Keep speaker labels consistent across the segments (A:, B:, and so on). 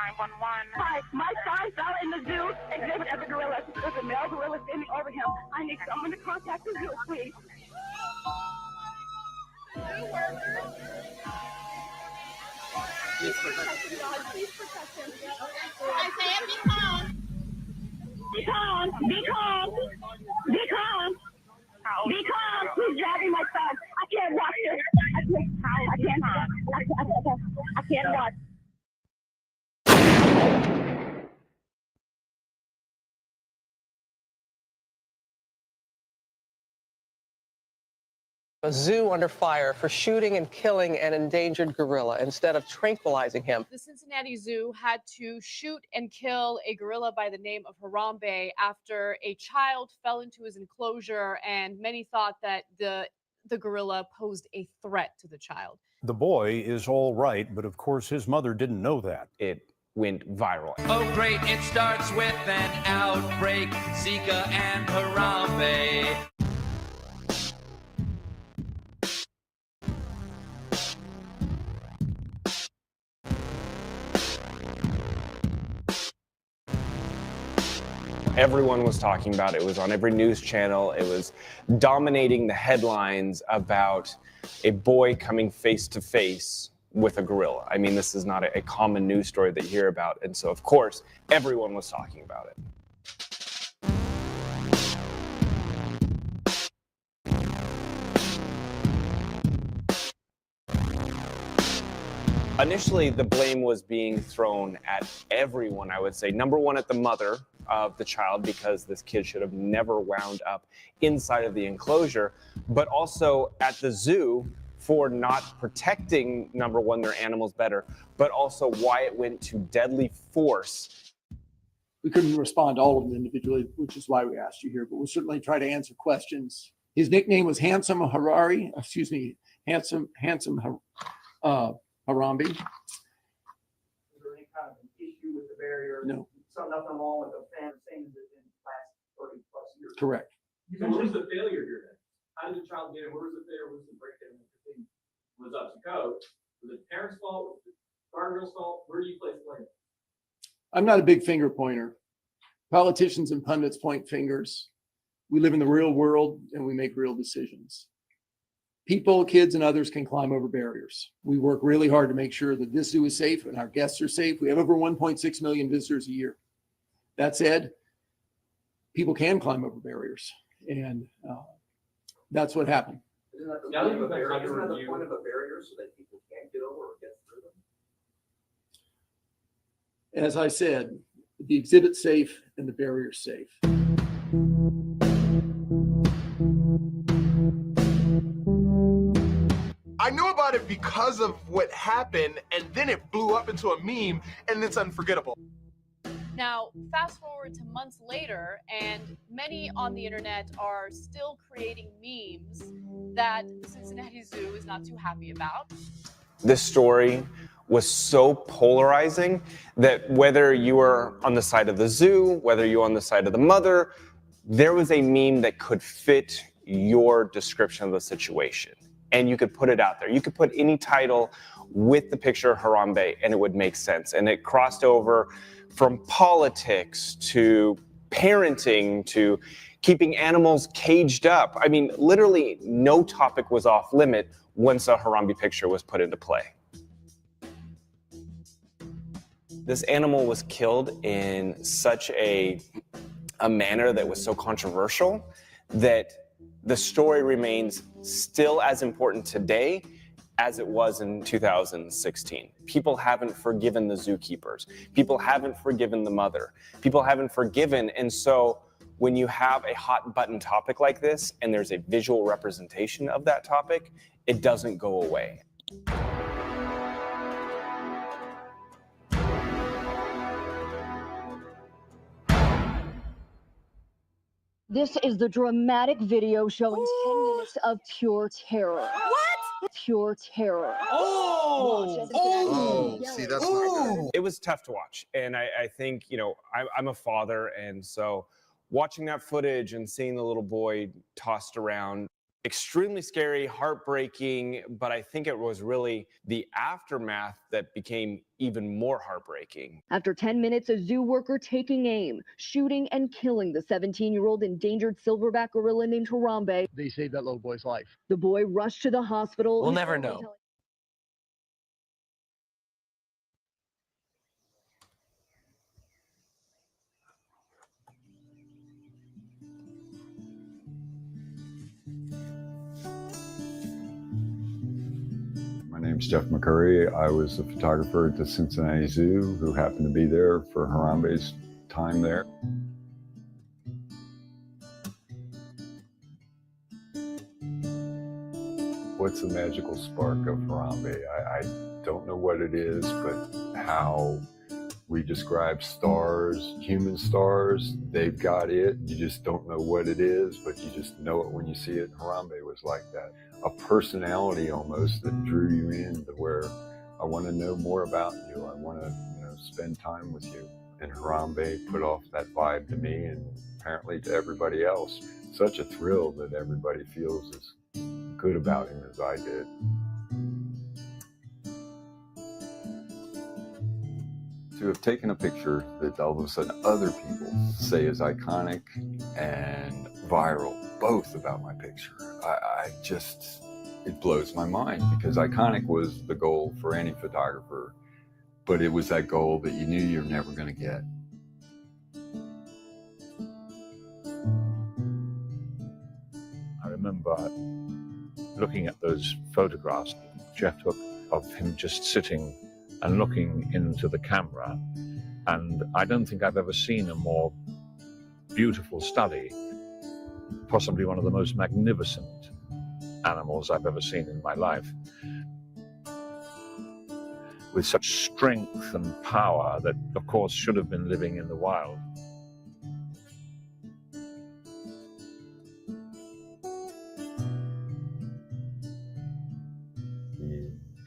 A: 911.
B: Hi, my son fell in the zoo exhibit as a gorilla. There's a male gorilla standing over him. I need someone to contact the zoo, please. Please protect him, God. Please protect him. Isaiah, be calm. Be calm. Be calm. Be calm. Be calm. He's grabbing my son. I can't watch this. I can't watch.
C: A zoo under fire for shooting and killing an endangered gorilla instead of tranquilizing him.
D: The Cincinnati Zoo had to shoot and kill a gorilla by the name of Harambe after a child fell into his enclosure, and many thought that the gorilla posed a threat to the child.
E: The boy is all right, but of course his mother didn't know that.
F: It went viral.
G: Oh great, it starts with an outbreak, Zika and Harambe.
F: Everyone was talking about it. It was on every news channel. It was dominating the headlines about a boy coming face to face with a gorilla. I mean, this is not a common news story that you hear about. And so, of course, everyone was talking about it. Initially, the blame was being thrown at everyone, I would say. Number one, at the mother of the child, because this kid should have never wound up inside of the enclosure, but also at the zoo for not protecting, number one, their animals better, but also why it went to deadly force.
H: We couldn't respond to all of them individually, which is why we asked you here, but we'll certainly try to answer questions. His nickname was Handsome Harambe. Harambe. Is there any kind of an issue with the barrier? No. So nothing wrong with the fan saying that in the last 30 plus years? Correct.
I: So what was the failure here then? How did the child get in? Where was the failure? Where was the breakdown? Everything was up to code. Was it parents' fault? Was it guardrail's fault? Where do you place blame?
H: I'm not a big finger pointer. Politicians and pundits point fingers. We live in the real world and we make real decisions. People, kids, and others can climb over barriers. We work really hard to make sure that this zoo is safe and our guests are safe. We have over 1.6 million visitors a year. That said, people can climb over barriers, and that's what happened.
I: Isn't that the point of a barrier so that people can't get over or get through them?
H: As I said, the exhibit's safe and the barrier's safe.
J: I knew about it because of what happened, and then it blew up into a meme, and it's unforgettable.
D: Now, fast forward to months later, and many on the internet are still creating memes that the Cincinnati Zoo is not too happy about.
F: This story was so polarizing that whether you were on the side of the zoo, whether you were on the side of the mother, there was a meme that could fit your description of the situation. And you could put it out there. You could put any title with the picture of Harambe and it would make sense. And it crossed over from politics to parenting to keeping animals caged up. I mean, literally no topic was off limit once a Harambe picture was put into play. This animal was killed in such a manner that was so controversial that the story remains still as important today as it was in 2016. People haven't forgiven the zookeepers. People haven't forgiven the mother. People haven't forgiven. And so when you have a hot button topic like this and there's a visual representation of that topic, it doesn't go away.
K: This is the dramatic video showing 10 minutes of pure terror. What? Pure terror.
J: See, that's not good.
F: It was tough to watch. And I think, you know, I'm a father. And so watching that footage and seeing the little boy tossed around, extremely scary, heartbreaking, but I think it was really the aftermath that became even more heartbreaking.
K: After 10 minutes, a zoo worker taking aim, shooting and killing the 17-year-old endangered silverback gorilla named Harambe.
A: They saved that little boy's life.
K: The boy rushed to the hospital.
C: We'll never know.
L: My name's Jeff McCurry. I was a photographer at the Cincinnati Zoo who happened to be there for Harambe's time there. What's the magical spark of Harambe? I don't know what it is, but how we describe stars, human stars, they've got it. You just don't know what it is, but you just know it when you see it. Harambe was like that. A personality almost that drew you in to where I want to know more about you. I want to, spend time with you. And Harambe put off that vibe to me and apparently to everybody else. Such a thrill that everybody feels as good about him as I did. To have taken a picture that all of a sudden other people say is iconic and viral, both about my picture, it blows my mind, because iconic was the goal for any photographer, but it was that goal that you knew you were never going to get.
A: I remember looking at those photographs Jeff took of him just sitting and looking into the camera, and I don't think I've ever seen a more beautiful study, possibly one of the most magnificent animals I've ever seen in my life, with such strength and power that, of course, should have been living in the wild.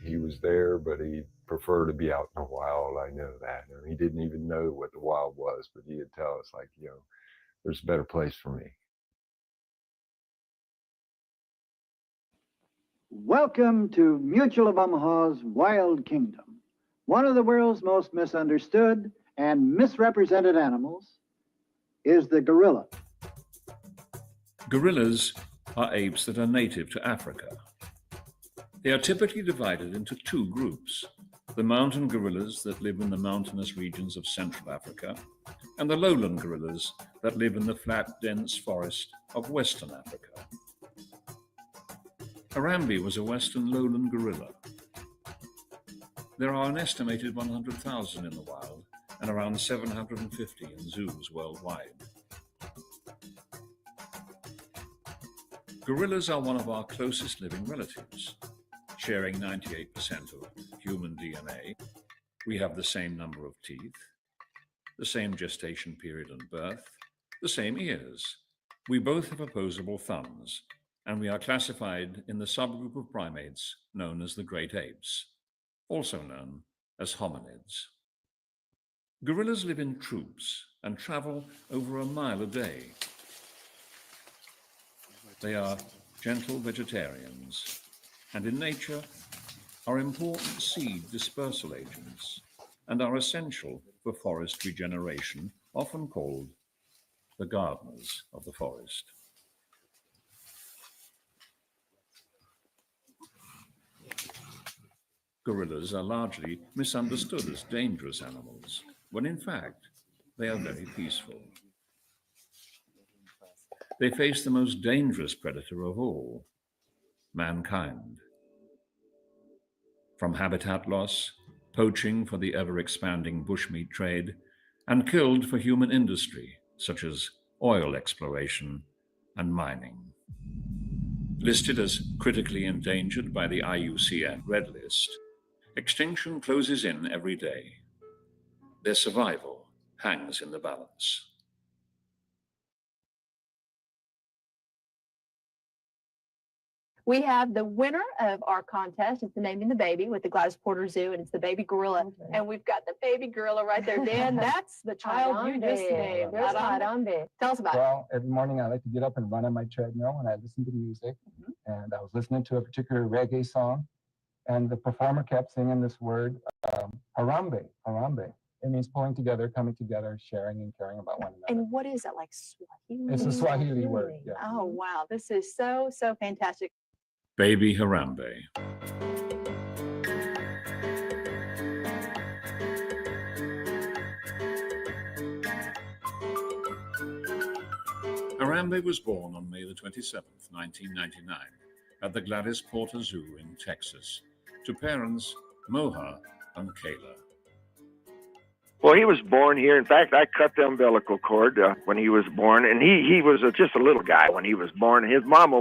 L: He was there, but he preferred to be out in the wild. I know that. And he didn't even know what the wild was, but he would tell us, like, there's a better place for me.
M: Welcome to Mutual of Omaha's Wild Kingdom. One of the world's most misunderstood and misrepresented animals is the gorilla.
A: Gorillas are apes that are native to Africa. They are typically divided into two groups: the mountain gorillas that live in the mountainous regions of Central Africa, and the lowland gorillas that live in the flat, dense forest of Western Africa. Harambe was a western lowland gorilla. There are an estimated 100,000 in the wild and around 750 in zoos worldwide. Gorillas are one of our closest living relatives, sharing 98% of human DNA. We have the same number of teeth, the same gestation period and birth, the same ears. We both have opposable thumbs, and we are classified in the subgroup of primates known as the great apes, also known as hominids. Gorillas live in troops and travel over a mile a day. They are gentle vegetarians, and in nature are important seed dispersal agents and are essential for forest regeneration, often called the gardeners of the forest. Gorillas are largely misunderstood as dangerous animals, when in fact they are very peaceful. They face the most dangerous predator of all, mankind. From habitat loss, poaching for the ever-expanding bushmeat trade, and killed for human industry, such as oil exploration and mining. Listed as critically endangered by the IUCN Red List, extinction closes in every day. Their survival hangs in the balance.
N: We have the winner of our contest. It's the Naming the Baby with the Gladys Porter Zoo, and it's the baby gorilla. Okay. And we've got the baby gorilla right there. Dan, that's the child you just named. Harambe. Tell us about it.
O: Well, every morning I like to get up and run on my treadmill, and I listen to music. and I was listening to a particular reggae song, and the performer kept singing this word, Harambe, Harambe. It means pulling together, coming together, sharing and caring about one another.
N: And what is it, like Swahili?
O: It's a Swahili word, yes.
N: Oh, wow. This is so, so fantastic.
A: Baby Harambe. Harambe was born on May the 27th, 1999, at the Gladys Porter Zoo in Texas, to parents Moha and Kayla.
P: Well, he was born here. In fact, I cut the umbilical cord when he was born, and he was just a little guy when he was born. His mama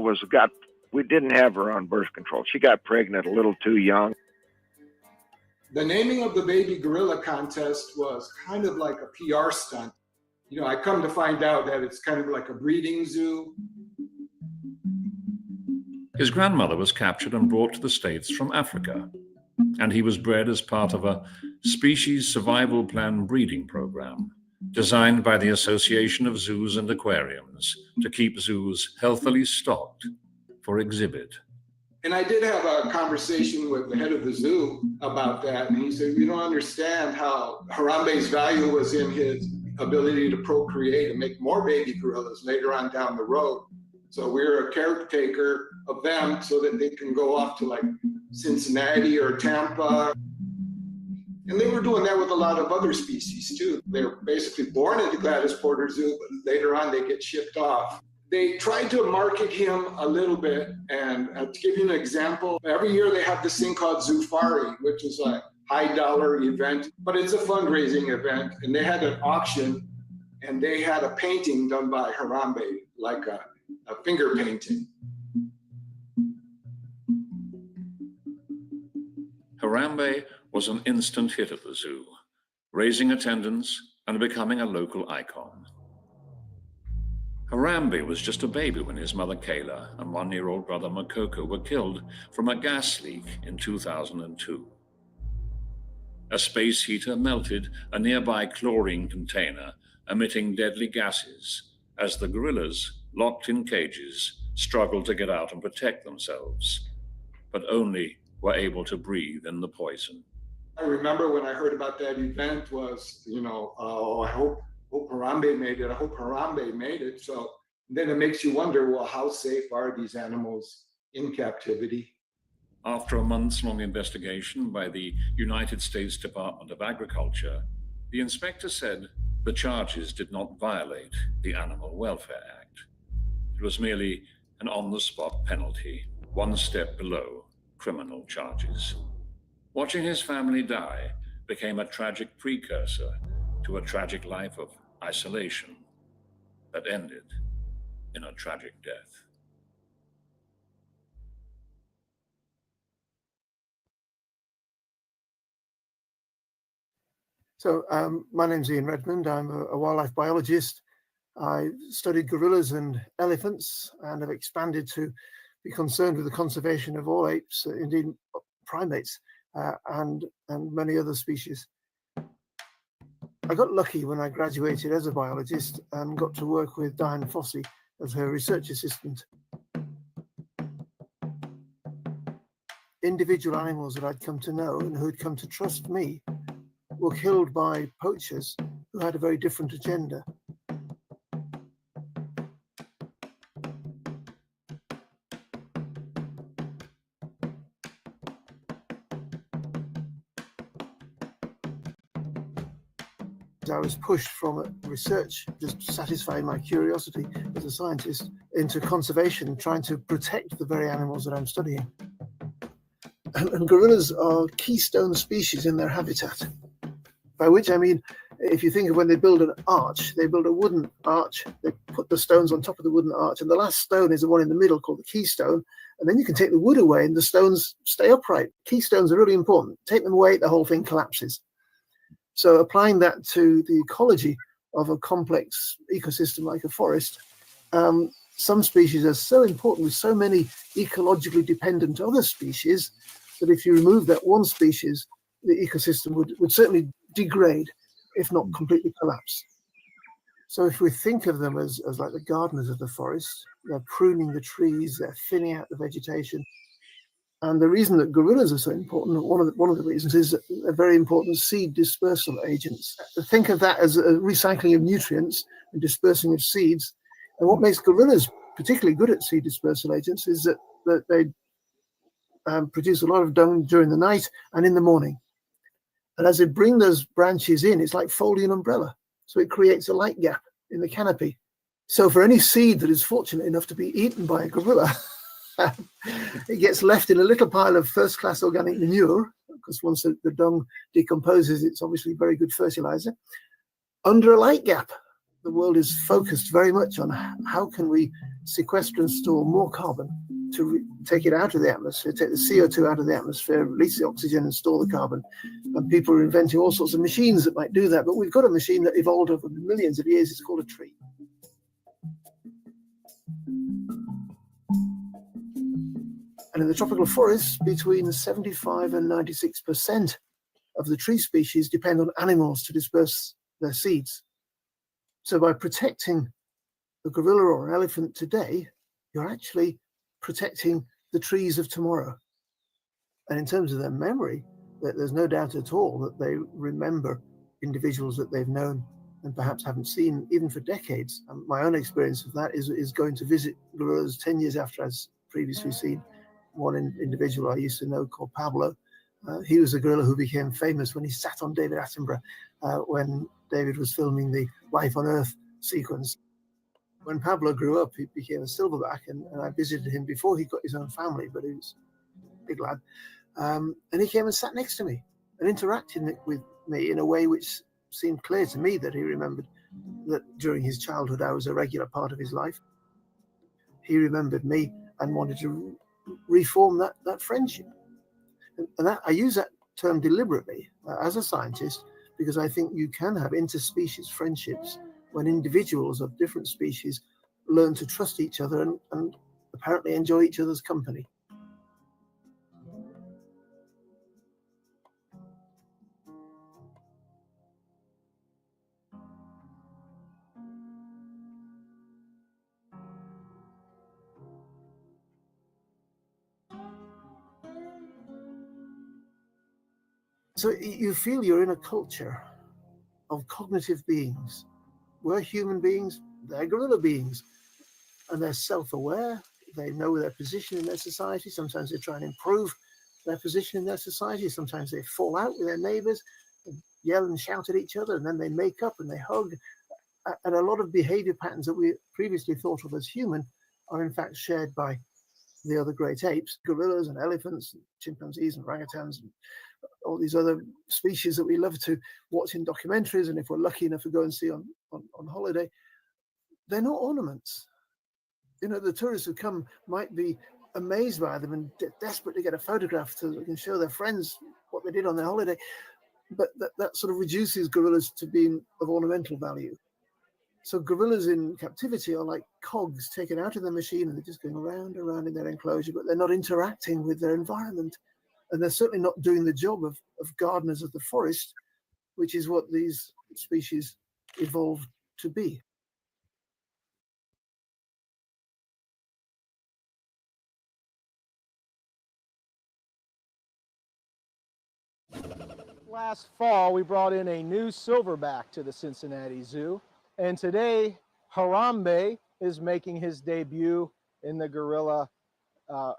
P: we didn't have her on birth control. She got pregnant a little too young.
Q: The naming of the baby gorilla contest was kind of like a PR stunt. You know, I come to find out that it's kind of like a breeding zoo.
A: His grandmother was captured and brought to the States from Africa, and he was bred as part of a species survival plan breeding program designed by the Association of Zoos and Aquariums to keep zoos healthily stocked for exhibit.
Q: And I did have a conversation with the head of the zoo about that, and he said, "You don't understand how Harambe's value was in his ability to procreate and make more baby gorillas later on down the road. So we're a caretaker of them so that they can go off to like Cincinnati or Tampa." And they were doing that with a lot of other species too. They're basically born at the Gladys Porter Zoo, but later on they get shipped off. They tried to market him a little bit, and to give you an example, every year they have this thing called Zoofari, which is a high dollar event, but it's a fundraising event. And they had an auction, and they had a painting done by Harambe, like a finger painting.
A: Harambe was an instant hit at the zoo, raising attendance and becoming a local icon. Harambe was just a baby when his mother Kayla and one-year-old brother Makoko were killed from a gas leak in 2002. A space heater melted a nearby chlorine container, emitting deadly gases as the gorillas, locked in cages, struggled to get out and protect themselves, but only were able to breathe in the poison.
Q: I remember when I heard about that event was, I hope Harambe made it. I hope Harambe made it. So then it makes you wonder, well, how safe are these animals in captivity?
A: After a months-long investigation by the United States Department of Agriculture, the inspector said the charges did not violate the Animal Welfare Act. It was merely an on-the-spot penalty, one step below criminal charges. Watching his family die became a tragic precursor to a tragic life of isolation that ended in a tragic death.
R: So my name's Ian Redmond. I'm a wildlife biologist. I studied gorillas and elephants and have expanded to be concerned with the conservation of all apes, indeed primates, and many other species. I got lucky when I graduated as a biologist and got to work with Diane Fossey as her research assistant. Individual animals that I'd come to know and who'd come to trust me were killed by poachers who had a very different agenda. I was pushed from research, just satisfying my curiosity as a scientist, into conservation, trying to protect the very animals that I'm studying. And gorillas are keystone species in their habitat, by which I mean, if you think of when they build an arch, they build a wooden arch, they put the stones on top of the wooden arch, and the last stone is the one in the middle called the keystone, and then you can take the wood away and the stones stay upright. Keystones are really important. Take them away, the whole thing collapses. So applying that to the ecology of a complex ecosystem like a forest, some species are so important with so many ecologically dependent other species that if you remove that one species, the ecosystem would certainly degrade, if not completely collapse. So if we think of them as like the gardeners of the forest, they're pruning the trees, they're thinning out the vegetation. And the reason that gorillas are so important, one of the reasons, is that they're very important seed dispersal agents. Think of that as a recycling of nutrients and dispersing of seeds. And what makes gorillas particularly good at seed dispersal agents is that they produce a lot of dung during the night and in the morning. And as they bring those branches in, it's like folding an umbrella. So it creates a light gap in the canopy. So for any seed that is fortunate enough to be eaten by a gorilla, it gets left in a little pile of first-class organic manure, because once the dung decomposes, it's obviously very good fertilizer, under a light gap. The world is focused very much on how can we sequester and store more carbon to take it out of the atmosphere, take the CO2 out of the atmosphere, release the oxygen and store the carbon. And people are inventing all sorts of machines that might do that. But we've got a machine that evolved over millions of years. It's called a tree. And in the tropical forests, between 75 and 96% of the tree species depend on animals to disperse their seeds. So by protecting a gorilla or an elephant today, you're actually protecting the trees of tomorrow. And in terms of their memory, there's no doubt at all that they remember individuals that they've known and perhaps haven't seen even for decades. And my own experience of that is going to visit gorillas 10 years after I've previously seen one individual I used to know called Pablo. He was a gorilla who became famous when he sat on David Attenborough when David was filming the Life on Earth sequence. When Pablo grew up, he became a silverback, and I visited him before he got his own family, but he was a big lad. And he came and sat next to me and interacted with me in a way which seemed clear to me that he remembered that during his childhood I was a regular part of his life. He remembered me and wanted to reform that friendship. And that, I use that term deliberately as a scientist, because I think you can have interspecies friendships when individuals of different species learn to trust each other and apparently enjoy each other's company. So you feel you're in a culture of cognitive beings. We're human beings, they're gorilla beings, and they're self-aware. They know their position in their society. Sometimes they try and improve their position in their society. Sometimes they fall out with their neighbors and yell and shout at each other, and then they make up and they hug. And a lot of behavior patterns that we previously thought of as human are in fact shared by the other great apes, gorillas and elephants, and chimpanzees and orangutans, and all these other species that we love to watch in documentaries, and if we're lucky enough to go and see on holiday. They're not ornaments. You know, the tourists who come might be amazed by them and desperate to get a photograph so they can show their friends what they did on their holiday. But that sort of reduces gorillas to being of ornamental value. So gorillas in captivity are like cogs taken out of the machine, and they're just going around and around in their enclosure, but they're not interacting with their environment. And they're certainly not doing the job of gardeners of the forest, which is what these species evolved to be.
S: Last fall, we brought in a new silverback to the Cincinnati Zoo, and today Harambe is making his debut in the gorilla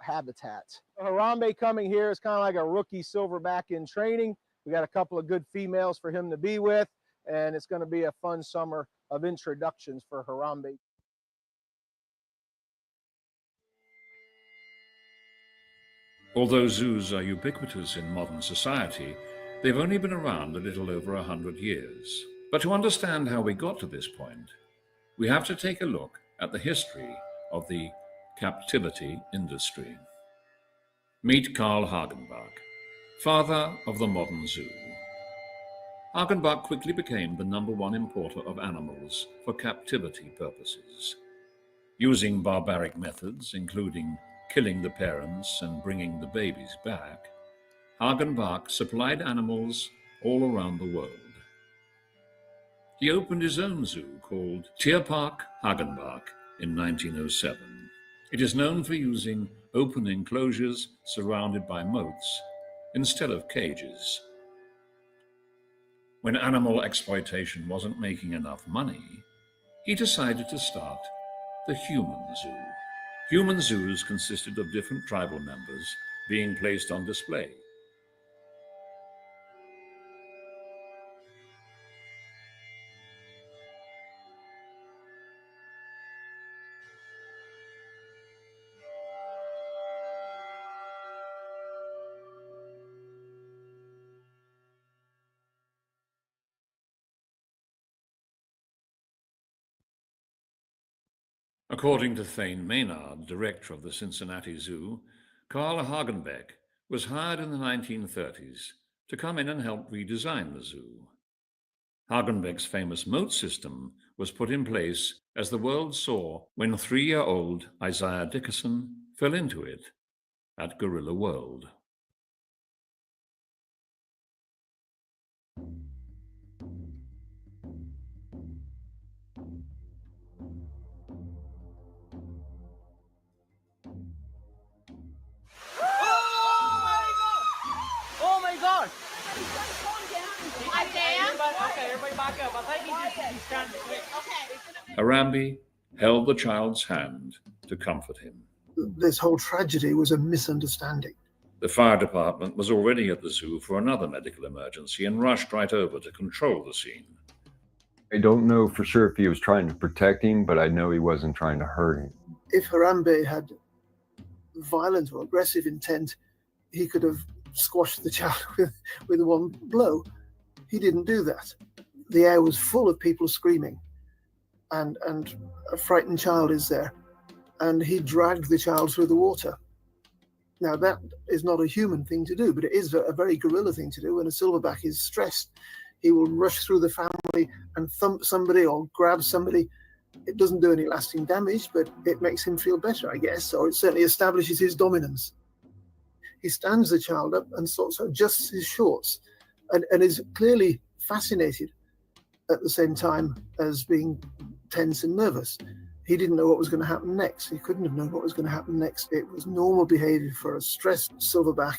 S: habitat. Harambe coming here is kind of like a rookie silverback in training. We got a couple of good females for him to be with, and it's going to be a fun summer of introductions for Harambe.
A: Although zoos are ubiquitous in modern society, they've only been around a little over 100 years. But to understand how we got to this point, we have to take a look at the history of the captivity industry. Meet Carl Hagenbach, father of the modern zoo. Hagenbach quickly became the #1 importer of animals for captivity purposes. Using barbaric methods, including killing the parents and bringing the babies back, Hagenbach supplied animals all around the world. He opened his own zoo called Tierpark Hagenbach in 1907. It is known for using open enclosures surrounded by moats instead of cages. When animal exploitation wasn't making enough money, he decided to start the human zoo. Human zoos consisted of different tribal members being placed on display. According to Thane Maynard, director of the Cincinnati Zoo, Carl Hagenbeck was hired in the 1930s to come in and help redesign the zoo. Hagenbeck's famous moat system was put in place as the world saw when 3-year-old Isaiah Dickerson fell into it at Gorilla World.
B: Oh my God!
I: Everybody back up. I think he's trying to switch.
A: Harambe held the child's hand to comfort him.
R: This whole tragedy was a misunderstanding.
A: The fire department was already at the zoo for another medical emergency and rushed right over to control the scene.
L: I don't know for sure if he was trying to protect him, but I know he wasn't trying to hurt him.
R: If Harambe had violent or aggressive intent, he could have squashed the child with one blow. He didn't do that. The air was full of people screaming, and a frightened child is there, and he dragged the child through the water. Now, that is not a human thing to do, but it is a very gorilla thing to do. When a silverback is stressed, he will rush through the family and thump somebody or grab somebody. It doesn't do any lasting damage, but it makes him feel better, I guess, or it certainly establishes his dominance. He stands the child up and sort of adjusts his shorts and is clearly fascinated at the same time as being tense and nervous. He didn't know what was going to happen next. He couldn't have known what was going to happen next. It was normal behavior for a stressed silverback.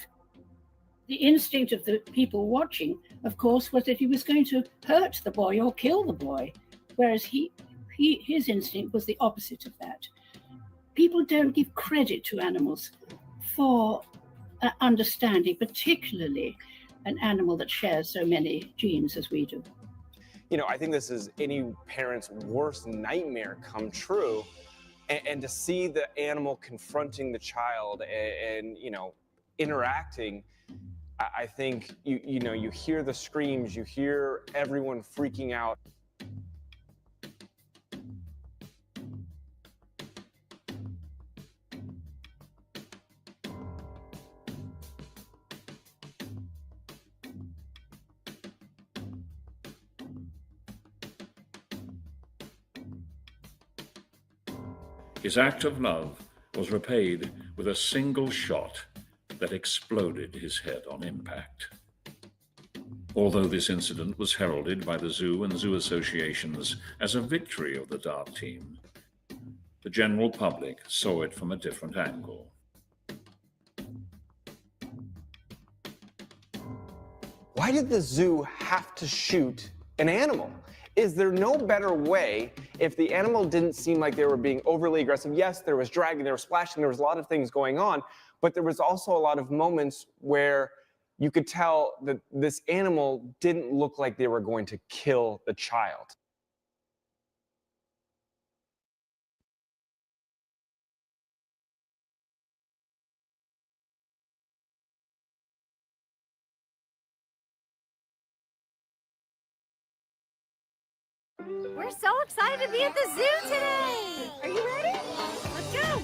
T: The instinct of the people watching, of course, was that he was going to hurt the boy or kill the boy, whereas his instinct was the opposite of that. People don't give credit to animals for understanding, particularly an animal that shares so many genes as we do.
F: You know, I think this is any parent's worst nightmare come true. And to see the animal confronting the child and you know, interacting, I think, you know, you hear the screams, you hear everyone freaking out.
A: His act of love was repaid with a single shot that exploded his head on impact. Although this incident was heralded by the zoo and zoo associations as a victory of the Dart team, the general public saw it from a different angle.
F: Why did the zoo have to shoot an animal? Is there no better way if the animal didn't seem like they were being overly aggressive? Yes, there was dragging, there was splashing, there was a lot of things going on, but there was also a lot of moments where you could tell that this animal didn't look like they were going to kill the child.
B: We're so excited to be at the zoo today! Are you ready? Let's go!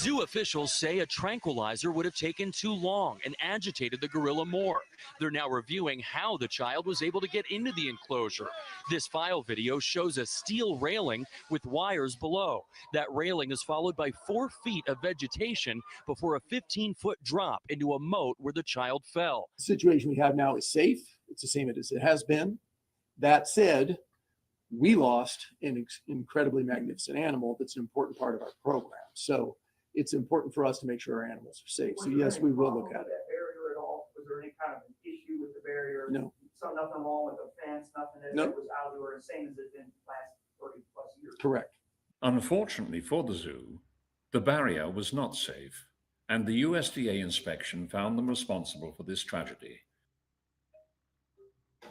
U: Zoo officials say a tranquilizer would have taken too long and agitated the gorilla more. They're now reviewing how the child was able to get into the enclosure. This file video shows a steel railing with wires below. That railing is followed by 4 feet of vegetation before a 15-foot drop into a moat where the child fell.
H: The situation we have now is safe. It's the same as it has been. That said, we lost an incredibly magnificent animal that's an important part of our program. So it's important for us to make sure our animals are safe. So yes, we will look at it.
I: Barrier at all? Was there any kind of an issue with the barrier?
H: No.
I: So nothing wrong with the fence, nothing that
H: No.
I: was out there the same as it's been the last 30 plus years?
H: Correct.
A: Unfortunately for the zoo, the barrier was not safe, and the USDA inspection found them responsible for this tragedy.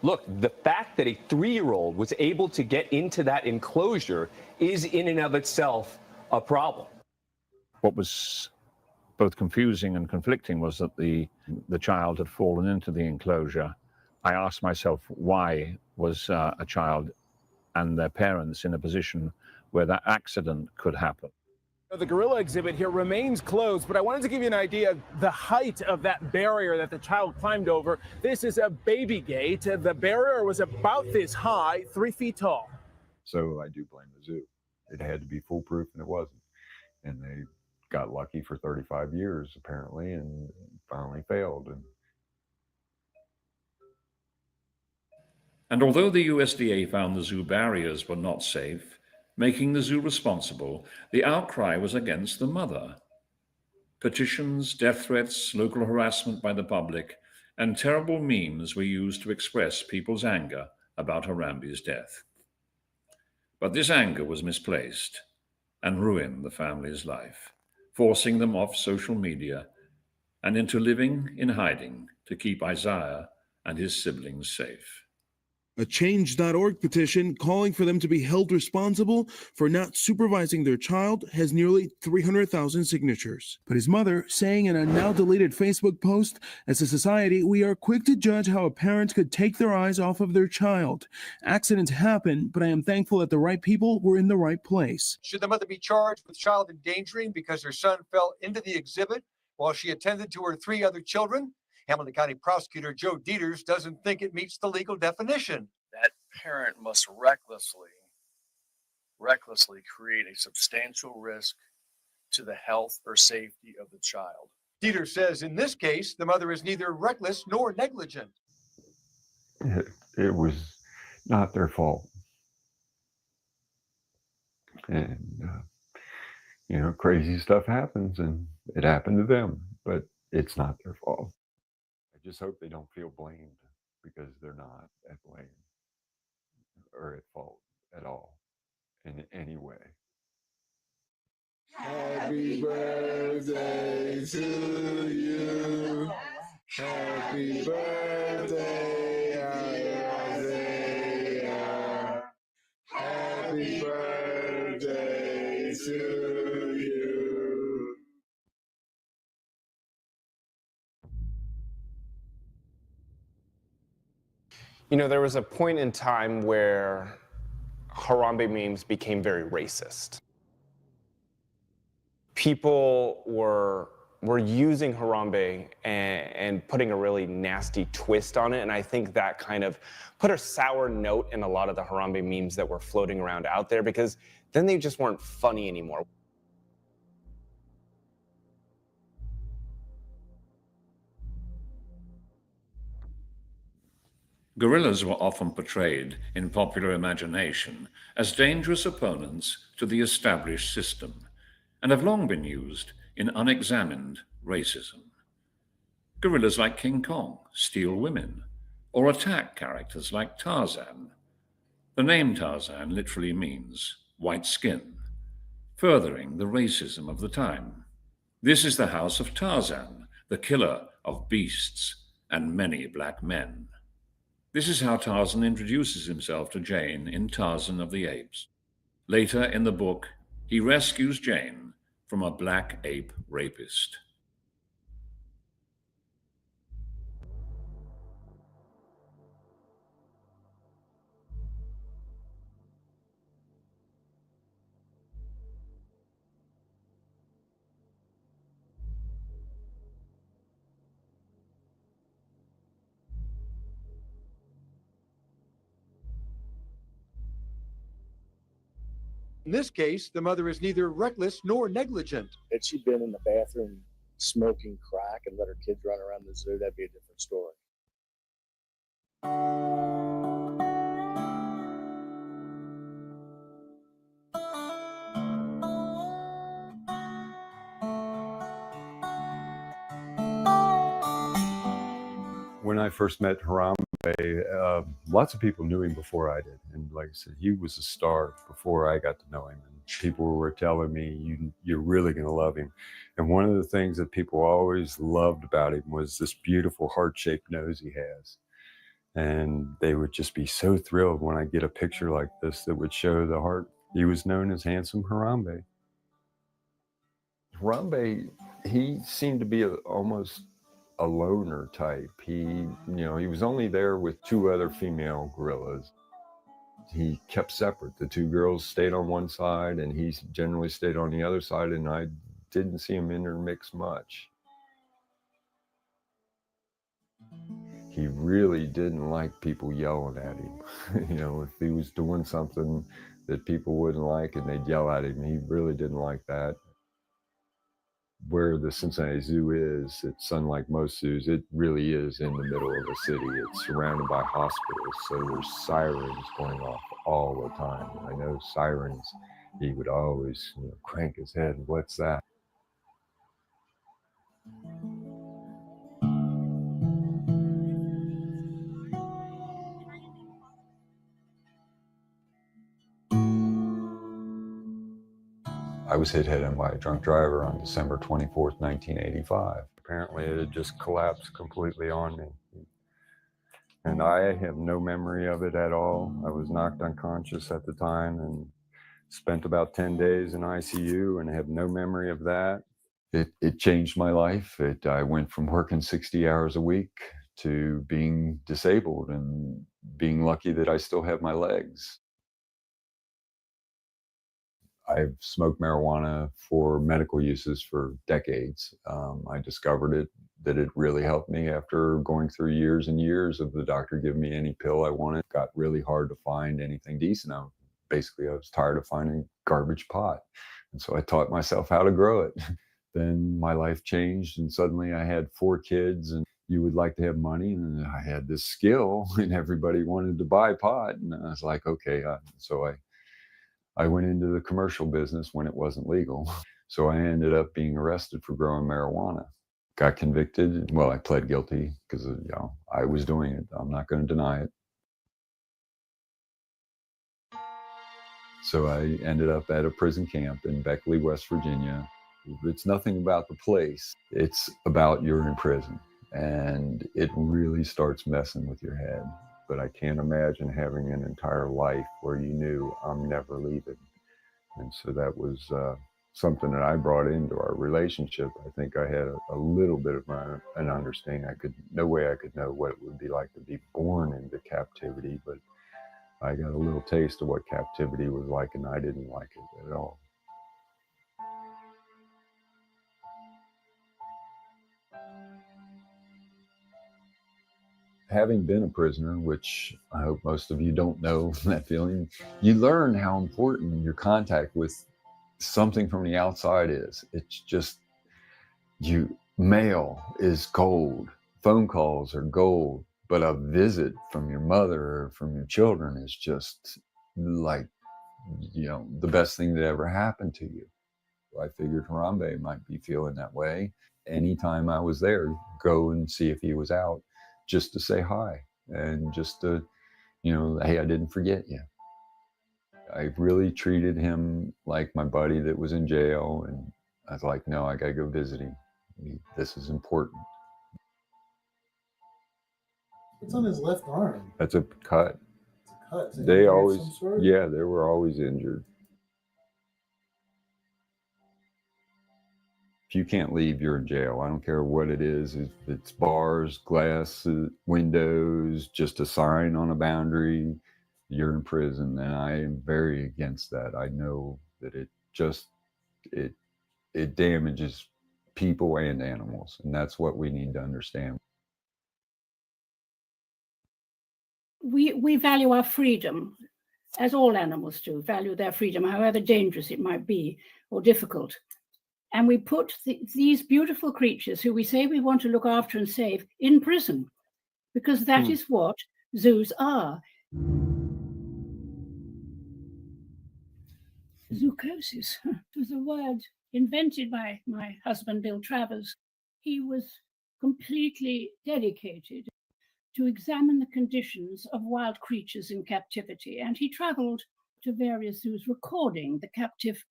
V: Look, the fact that a 3-year-old was able to get into that enclosure is in and of itself a problem.
A: What was both confusing and conflicting was that the child had fallen into the enclosure. I asked myself, why was a child and their parents in a position where that accident could happen?
S: The gorilla exhibit here remains closed, but I wanted to give you an idea of the height of that barrier that the child climbed over. This is a baby gate. The barrier was about this high, 3 feet tall.
L: So I do blame the zoo. It had to be foolproof, and it wasn't. And they got lucky for 35 years, apparently, and finally failed.
A: And although the USDA found the zoo barriers were not safe, making the zoo responsible, the outcry was against the mother. Petitions, death threats, local harassment by the public, and terrible memes were used to express people's anger about Harambe's death. But this anger was misplaced and ruined the family's life, forcing them off social media and into living in hiding to keep Isaiah and his siblings safe.
W: A Change.org petition calling for them to be held responsible for not supervising their child has nearly 300,000 signatures. But his mother saying in a now deleted Facebook post, as a society, we are quick to judge how a parent could take their eyes off of their child. Accidents happen, but I am thankful that the right people were in the right place.
X: Should the mother be charged with child endangering because her son fell into the exhibit while she attended to her 3 other children? Hamilton County Prosecutor Joe Dieters doesn't think it meets the legal definition.
Y: That parent must recklessly create a substantial risk to the health or safety of the child.
X: Dieters says in this case, the mother is neither reckless nor negligent.
L: It was not their fault. And, crazy stuff happens, and it happened to them, but it's not their fault. I just hope they don't feel blamed, because they're not at blame or at fault at all in any way.
W: Happy birthday to you. Happy birthday, Isaiah. Happy birthday to you.
F: There was a point in time where Harambe memes became very racist. People were using Harambe and putting a really nasty twist on it, and I think that kind of put a sour note in a lot of the Harambe memes that were floating around out there, because then they just weren't funny anymore.
A: Gorillas were often portrayed in popular imagination as dangerous opponents to the established system, and have long been used in unexamined racism. Gorillas like King Kong steal women, or attack characters like Tarzan. The name Tarzan literally means white skin, furthering the racism of the time. This is the house of Tarzan, the killer of beasts and many black men. This is how Tarzan introduces himself to Jane in Tarzan of the Apes. Later in the book, he rescues Jane from a black ape rapist.
X: In this case, the mother is neither reckless nor negligent.
Y: Had she been in the bathroom smoking crack and let her kids run around the zoo, that'd be a different story. When I first met Harambe, lots of people knew him before I did. And like I said, he was a star before I got to know him. And people were telling me, you're really going to love him. And one of the things that people always loved about him was this beautiful heart-shaped nose he has. And they would just be so thrilled when I get a picture like this that would show the heart. He was known as Handsome Harambe. Harambe, he seemed to be almost a loner type. He was only there with two other female gorillas. He kept separate. The two girls stayed on one side and he generally stayed on the other side, and I didn't see him intermix much. He really didn't like people yelling at him. If he was doing something that people wouldn't like and they'd yell at him, he really didn't like that. Where the Cincinnati Zoo is, it's unlike most zoos, it really is in the middle of a city. It's surrounded by hospitals, so there's sirens going off all the time. And I know sirens, he would always crank his head, what's that? I was hit head-on by a drunk driver on December 24th, 1985. Apparently it had just collapsed completely on me. And I have no memory of it at all. I was knocked unconscious at the time and spent about 10 days in ICU and have no memory of that. It changed my life. I went from working 60 hours a week to being disabled and being lucky that I still have my legs. I've smoked marijuana for medical uses for decades. I discovered that it really helped me after going through years and years of the doctor giving me any pill I wanted. It got really hard to find anything decent. I was tired of finding garbage pot. And so I taught myself how to grow it. Then my life changed and suddenly I had 4 kids and you would like to have money. And I had this skill and everybody wanted to buy pot. And I was like, okay. So I went into the commercial business when it wasn't legal. So I ended up being arrested for growing marijuana. Got convicted. Well, I pled guilty because I was doing it. I'm not going to deny it. So I ended up at a prison camp in Beckley, West Virginia. It's nothing about the place. It's about you're in prison. And it really starts messing with your head. But I can't imagine having an entire life where you knew I'm never leaving. And so that was something that I brought into our relationship. I think I had a little bit of an understanding. No way I could know what it would be like to be born into captivity, but I got a little taste of what captivity was like, and I didn't like it at all. Having been a prisoner, which I hope most of you don't know that feeling, you learn how important your contact with something from the outside is. It's just, mail is gold, phone calls are gold, but a visit from your mother or from your children is just like, the best thing that ever happened to you. I figured Harambe might be feeling that way. Anytime I was there, go and see if he was out, just to say hi and just to, hey, I didn't forget you. I really treated him like my buddy that was in jail, and I was like, no, I gotta go visit him. This is important.
D: What's on his left arm?
L: That's a cut.
D: It's a cut. Is it
L: They
D: injured of
L: always,
D: some sort?
L: yeah, they were always injured. If you can't leave, you're in jail. I don't care what it is. If it's bars, glass, windows, just a sign on a boundary, you're in prison. And I am very against that. I know that it damages people and animals. And that's what we need to understand.
T: We value our freedom. as all animals do, value their freedom, however dangerous it might be or difficult. And we put these beautiful creatures who we say we want to look after and save in prison, because that is what zoos are. Zoochosis was a word invented by my husband, Bill Travers. He was completely dedicated to examine the conditions of wild creatures in captivity, and he traveled to various zoos recording the captive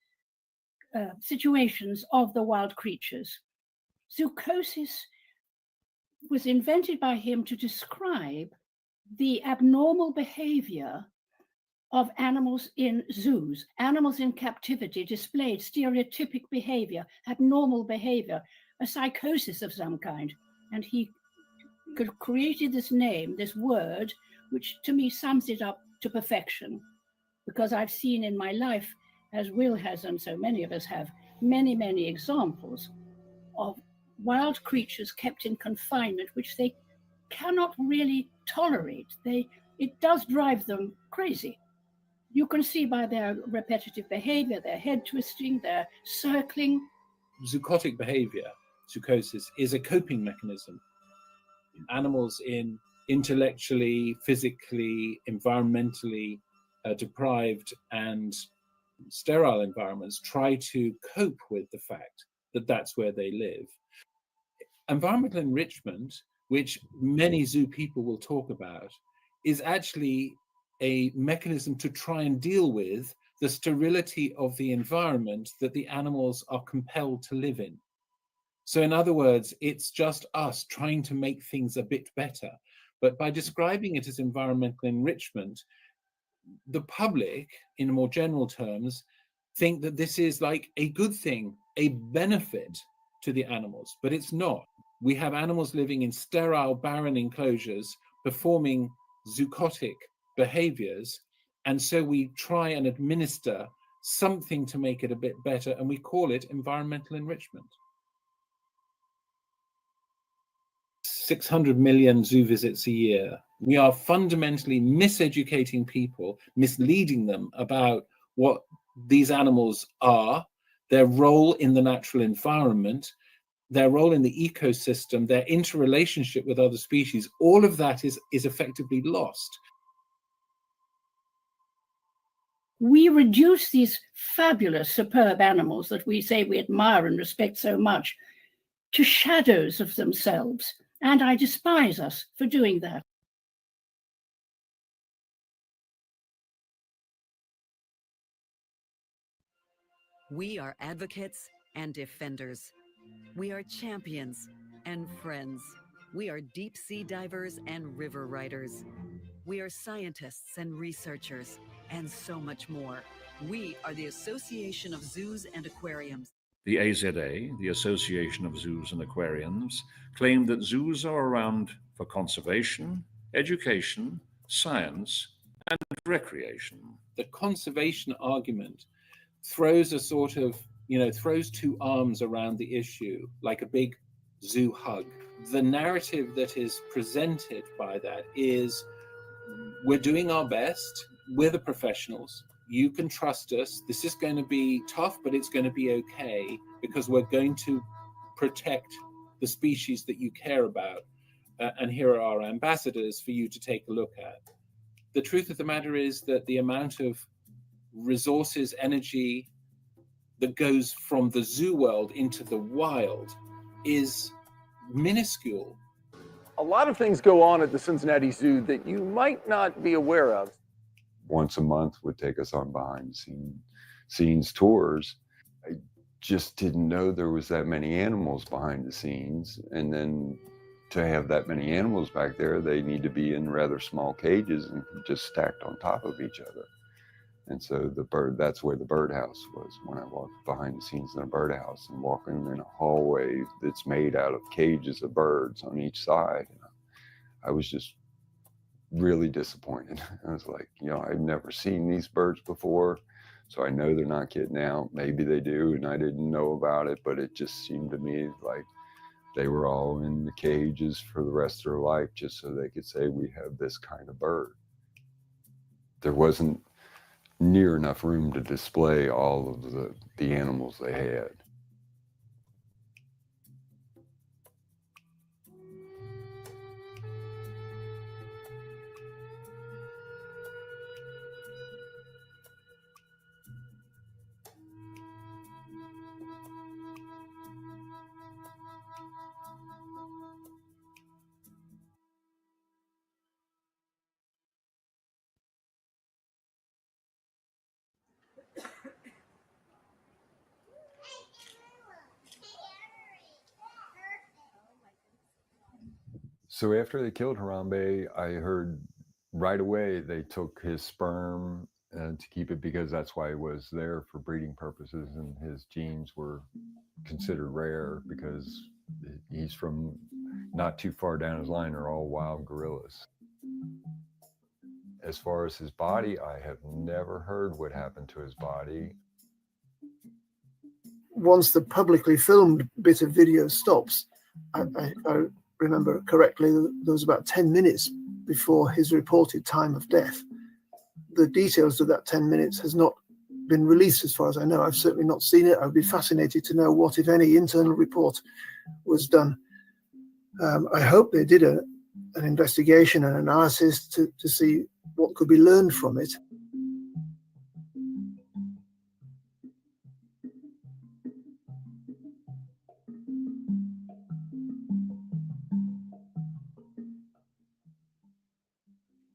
T: situations of the wild creatures. Zoochosis was invented by him to describe the abnormal behavior of animals in zoos. Animals in captivity displayed stereotypic behavior, abnormal behavior, a psychosis of some kind. And he created this name, this word, which to me sums it up to perfection. Because I've seen in my life, as Will has and so many of us have, many, many examples of wild creatures kept in confinement, which they cannot really tolerate. It does drive them crazy. You can see by their repetitive behavior, their head twisting, their circling.
C: Zoochotic behavior, zoochosis, is a coping mechanism. Animals in intellectually, physically, environmentally deprived and sterile environments try to cope with the fact that that's where they live. Environmental enrichment, which many zoo people will talk about, is actually a mechanism to try and deal with the sterility of the environment that the animals are compelled to live in. So in other words, it's just us trying to make things a bit better. But by describing it as environmental enrichment, the public, in more general terms, think that this is like a good thing, a benefit to the animals, but it's not. We have animals living in sterile, barren enclosures, performing zoochotic behaviors, and so we try and administer something to make it a bit better, and we call it environmental enrichment. 600 million zoo visits a year. We are fundamentally miseducating people, misleading them about what these animals are, their role in the natural environment, their role in the ecosystem, their interrelationship with other species. All of that is effectively lost.
T: We reduce these fabulous, superb animals that we say we admire and respect so much to shadows of themselves. And I despise us for doing that.
E: We are advocates and defenders. We are champions and friends. We are deep sea divers and river riders. We are scientists and researchers, and so much more. We are the Association of Zoos and Aquariums.
A: The AZA, the Association of Zoos and Aquariums, claim that zoos are around for conservation, education, science, and recreation.
C: The conservation argument throws a sort of, throws two arms around the issue, like a big zoo hug. The narrative that is presented by that is, we're doing our best, we're the professionals, you can trust us, this is going to be tough, but it's going to be okay, because we're going to protect the species that you care about, and here are our ambassadors for you to take a look at. The truth of the matter is that the amount of resources, energy that goes from the zoo world into the wild is minuscule.
H: A lot of things go on at the Cincinnati Zoo that you might not be aware of.
Y: Once a month would take us on behind the scenes tours. I just didn't know there was that many animals behind the scenes. And then to have that many animals back there, they need to be in rather small cages and just stacked on top of each other. And so that's where the birdhouse was, when I walked behind the scenes in a birdhouse and walking in a hallway that's made out of cages of birds on each side. I was just really disappointed. I was like, I've never seen these birds before, so I know they're not getting out. Maybe they do, and I didn't know about it, but it just seemed to me like they were all in the cages for the rest of their life just so they could say we have this kind of bird. There wasn't near enough room to display all of the animals they had. So after they killed Harambe, I heard right away they took his sperm to keep it because that's why he was there for breeding purposes, and his genes were considered rare because he's from not too far down his line are all wild gorillas. As far as his body, I have never heard what happened to his body.
R: Once the publicly filmed bit of video stops, I remember correctly, there was about 10 minutes before his reported time of death. The details of that 10 minutes has not been released as far as I know. I've certainly not seen it. I'd be fascinated to know what, if any, internal report was done. I hope they did an investigation and analysis to see what could be learned from it.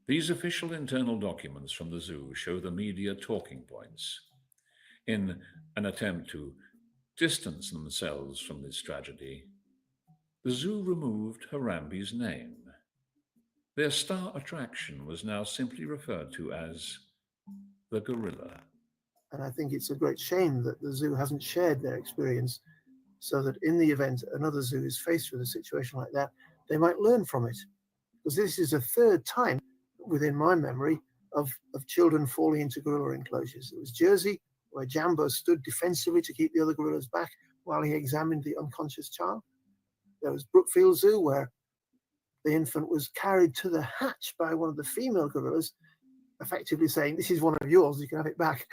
A: These official internal documents from the zoo show the media talking points. In an attempt to distance themselves from this tragedy, the zoo removed Harambe's name. Their star attraction was now simply referred to as the gorilla.
R: And I think it's a great shame that the zoo hasn't shared their experience so that in the event another zoo is faced with a situation like that, they might learn from it. Because this is a third time within my memory of children falling into gorilla enclosures. It was Jersey, where Jambo stood defensively to keep the other gorillas back while he examined the unconscious child. There was Brookfield Zoo, where the infant was carried to the hatch by one of the female gorillas, effectively saying, "This is one of yours, you can have it back,"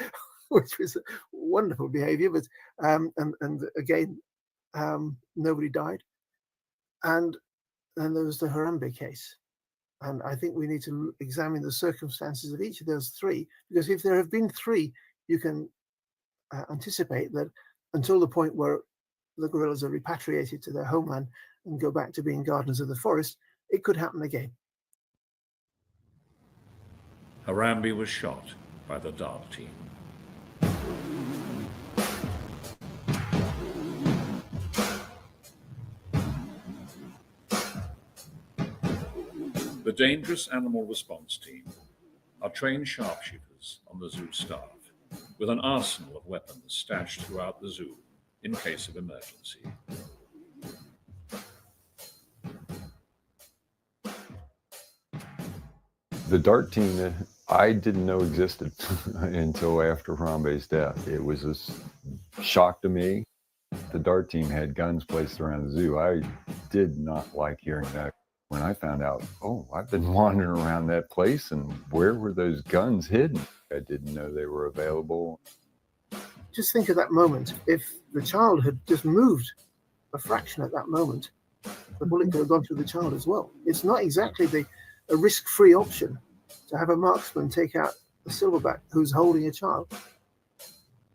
R: which was wonderful behavior. But and again, nobody died. And then there was the Harambe case. And I think we need to examine the circumstances of each of those three, because if there have been three, you can anticipate that until the point where the gorillas are repatriated to their homeland and go back to being gardeners of the forest, it could happen again.
A: Harambe was shot by the Dart team. The Dangerous Animal Response Team are trained sharpshooters on the zoo staff with an arsenal of weapons stashed throughout the zoo in case of emergency.
Y: The Dart team, I didn't know existed until after Harambe's death. It was a shock to me. The Dart team had guns placed around the zoo. I did not like hearing that. When I found out, oh, I've been wandering around that place, and where were those guns hidden? I didn't know they were available.
R: Just think of that moment. If the child had just moved a fraction at that moment, the bullet could have gone through the child as well. It's not exactly a risk-free option to have a marksman take out a silverback who's holding a child.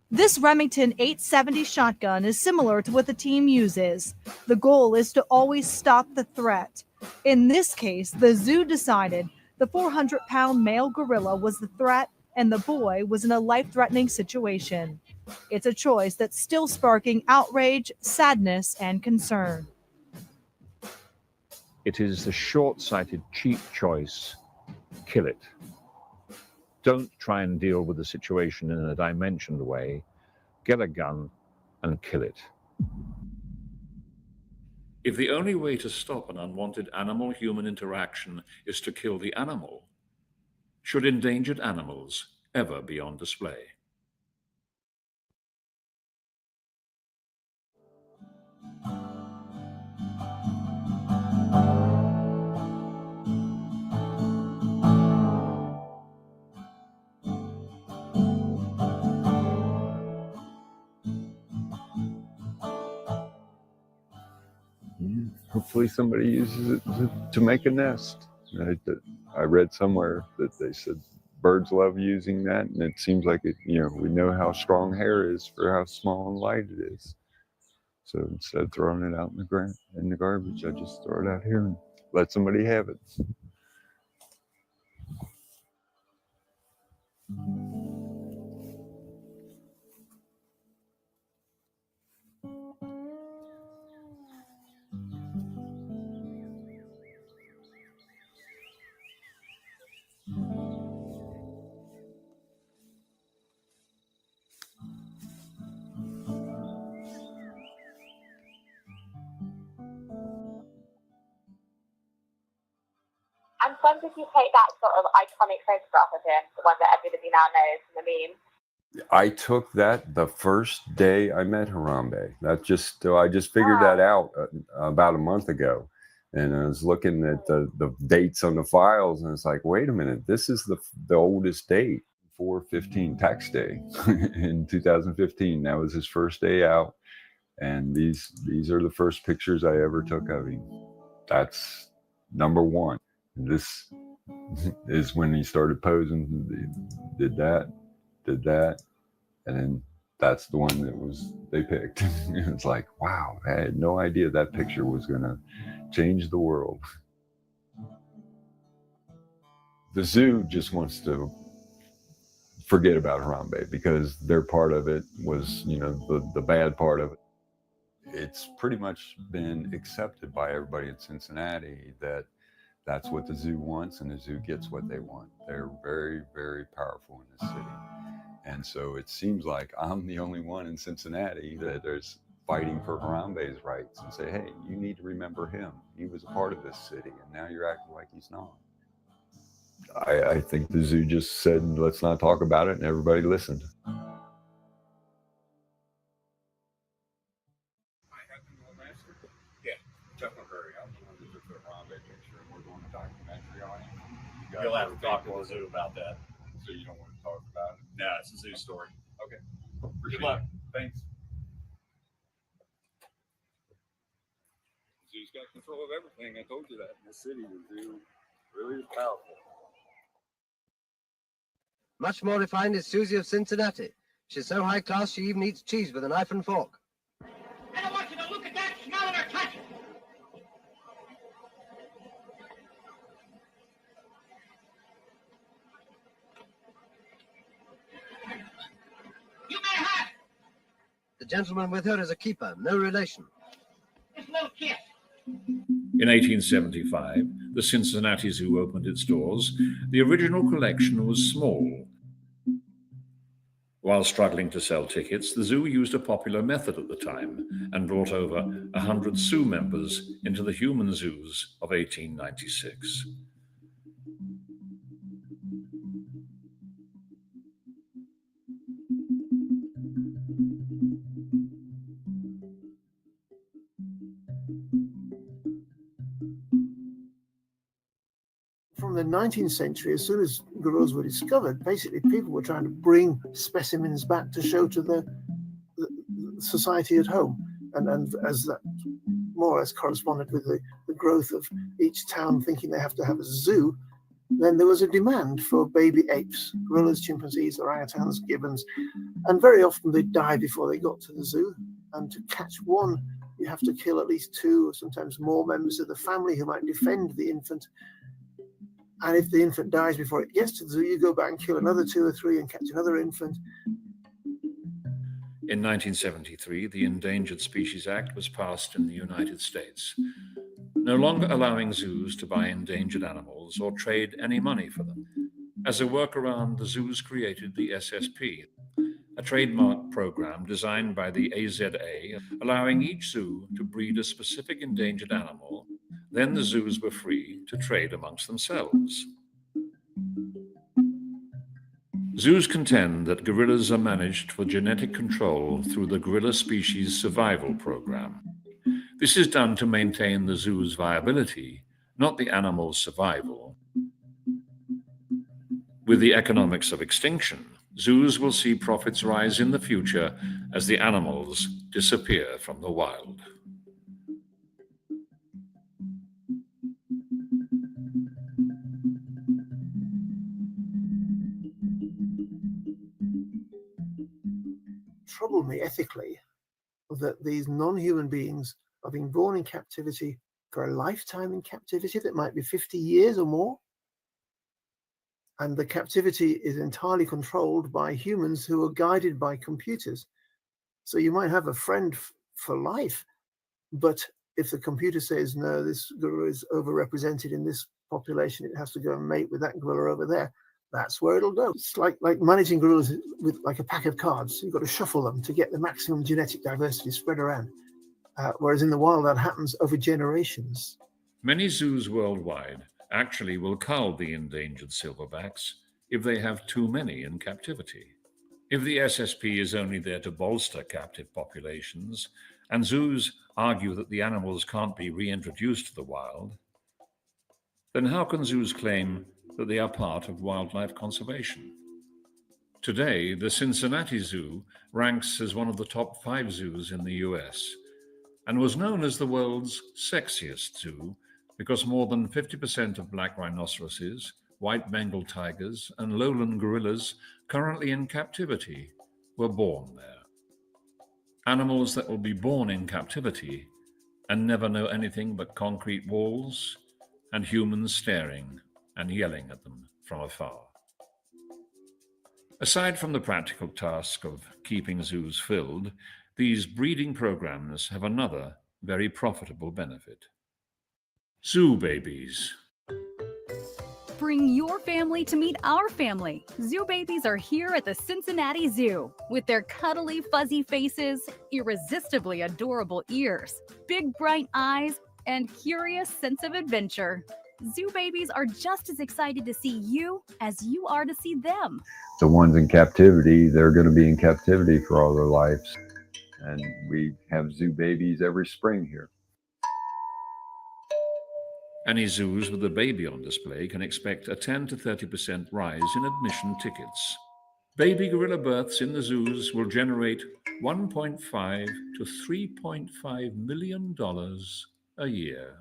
G: This Remington 870 shotgun is similar to what the team uses. The goal is to always stop the threat. In this case, the zoo decided the 400-pound male gorilla was the threat and the boy was in a life-threatening situation. It's a choice that's still sparking outrage, sadness, and concern.
A: It is the short-sighted, cheap choice. Kill it. Don't try and deal with the situation in a dimensioned way. Get a gun and kill it. If the only way to stop an unwanted animal-human interaction is to kill the animal, should endangered animals ever be on display?
L: hopefully somebody uses it to make a nest. I read somewhere that they said birds love using that, and it seems like it. We know how strong hair is for how small and light it is. So instead of throwing it out in the garbage, I just throw it out here and let somebody have it.
B: And when did you take that sort of iconic photograph of him, the one that everybody now knows from the meme?
L: I took that the first day I met Harambe. I just figured that out about a month ago, and I was looking at the dates on the files, and it's like, wait a minute, this is the oldest date, 4/15 tax day in 2015. That was his first day out, and these are the first pictures I ever took of him. That's number one. This is when he started posing. Did that, and then that's the one that they picked. It's like, wow, I had no idea that picture was gonna change the world. The zoo just wants to forget about Harambe because their part of it was, the bad part of it. It's pretty much been accepted by everybody in Cincinnati that that's what the zoo wants, and the zoo gets what they want. They're very, very powerful in this city. And so it seems like I'm the only one in Cincinnati that is fighting for Harambe's rights and say, hey, you need to remember him. He was a part of this city, and now you're acting like he's not. I think the zoo just said, let's not talk about it, and everybody listened.
A: Yeah, Chuck McCurry. I'm the one that took the Harambe picture, and we're doing a documentary on him.
I: You'll have to talk to the zoo about that.
L: So you don't want to talk about it?
I: No, it's a zoo story.
L: Okay.
I: Good luck.
L: Thanks. The zoo's got control of everything. I told you that. In the city, the zoo really is powerful.
J: Much more refined is Susie of Cincinnati. She's so high class she even eats cheese with a knife and fork.
B: I don't want you to look at that, smell it, or touch it. You may have
J: The gentleman with her is a keeper, no relation.
B: this little kiss.
A: In 1875, the Cincinnati Zoo opened its doors. The original collection was small. While struggling to sell tickets, the zoo used a popular method at the time and brought over 100 zoo members into the human zoos of 1896.
R: From the 19th century, as soon as gorillas were discovered, basically people were trying to bring specimens back to show to the society at home. And as that more or less corresponded with the growth of each town thinking they have to have a zoo, then there was a demand for baby apes, gorillas, chimpanzees, orangutans, gibbons, and very often they die before they got to the zoo. And to catch one, you have to kill at least two or sometimes more members of the family who might defend the infant. And if the infant dies before it gets to the zoo, you go back and kill another two or three and catch another infant.
A: In 1973, the Endangered Species Act was passed in the United States, no longer allowing zoos to buy endangered animals or trade any money for them. As a workaround, the zoos created the SSP, a trademark program designed by the AZA, allowing each zoo to breed a specific endangered animal. Then the zoos were free to trade amongst themselves. Zoos contend that gorillas are managed for genetic control through the Gorilla Species Survival Program. This is done to maintain the zoo's viability, not the animal's survival. With the economics of extinction, zoos will see profits rise in the future as the animals disappear from the wild.
R: trouble me ethically that these non-human beings are being born in captivity for a lifetime in captivity that might be 50 years or more. And the captivity is entirely controlled by humans who are guided by computers. So you might have a friend for life, but if the computer says, no, this gorilla is overrepresented in this population, it has to go and mate with that gorilla over there, that's where it'll go. It's like managing gorillas with like a pack of cards. You've got to shuffle them to get the maximum genetic diversity spread around. Whereas in the wild, that happens over generations.
A: Many zoos worldwide actually will cull the endangered silverbacks if they have too many in captivity. If the SSP is only there to bolster captive populations, and zoos argue that the animals can't be reintroduced to the wild, then how can zoos claim that they are part of wildlife conservation? Today, the Cincinnati Zoo ranks as one of the top 5 zoos in the US and was known as the world's sexiest zoo because more than 50% of black rhinoceroses, white Bengal tigers, and lowland gorillas currently in captivity were born there. Animals that will be born in captivity and never know anything but concrete walls and humans staring and yelling at them from afar. Aside from the practical task of keeping zoos filled, these breeding programs have another very profitable benefit. Zoo babies.
K: Bring your family to meet our family. Zoo babies are here at the Cincinnati Zoo with their cuddly, fuzzy faces, irresistibly adorable ears, big, bright eyes, and curious sense of adventure. Zoo babies are just as excited to see you as you are to see them.
Y: The ones in captivity, they're going to be in captivity for all their lives. And we have zoo babies every spring here.
A: Any zoos with a baby on display can expect a 10 to 30% rise in admission tickets. Baby gorilla births in the zoos will generate $1.5 to $3.5 million a year.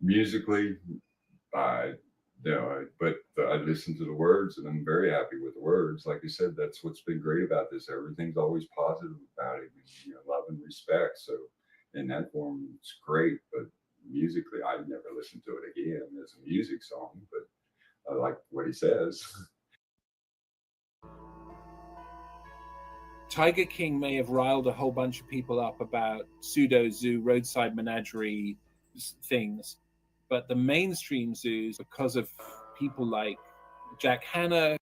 L: Musically, I but I listen to the words and I'm very happy with the words. Like I said, that's what's been great about this. Everything's always positive about it, love and respect. So in that form, it's great. But musically, I'd never listen to it again as a music song. But I like what he says.
C: Tiger King may have riled a whole bunch of people up about pseudo zoo, roadside menagerie things, but the mainstream zoos, because of people like Jack Hanna,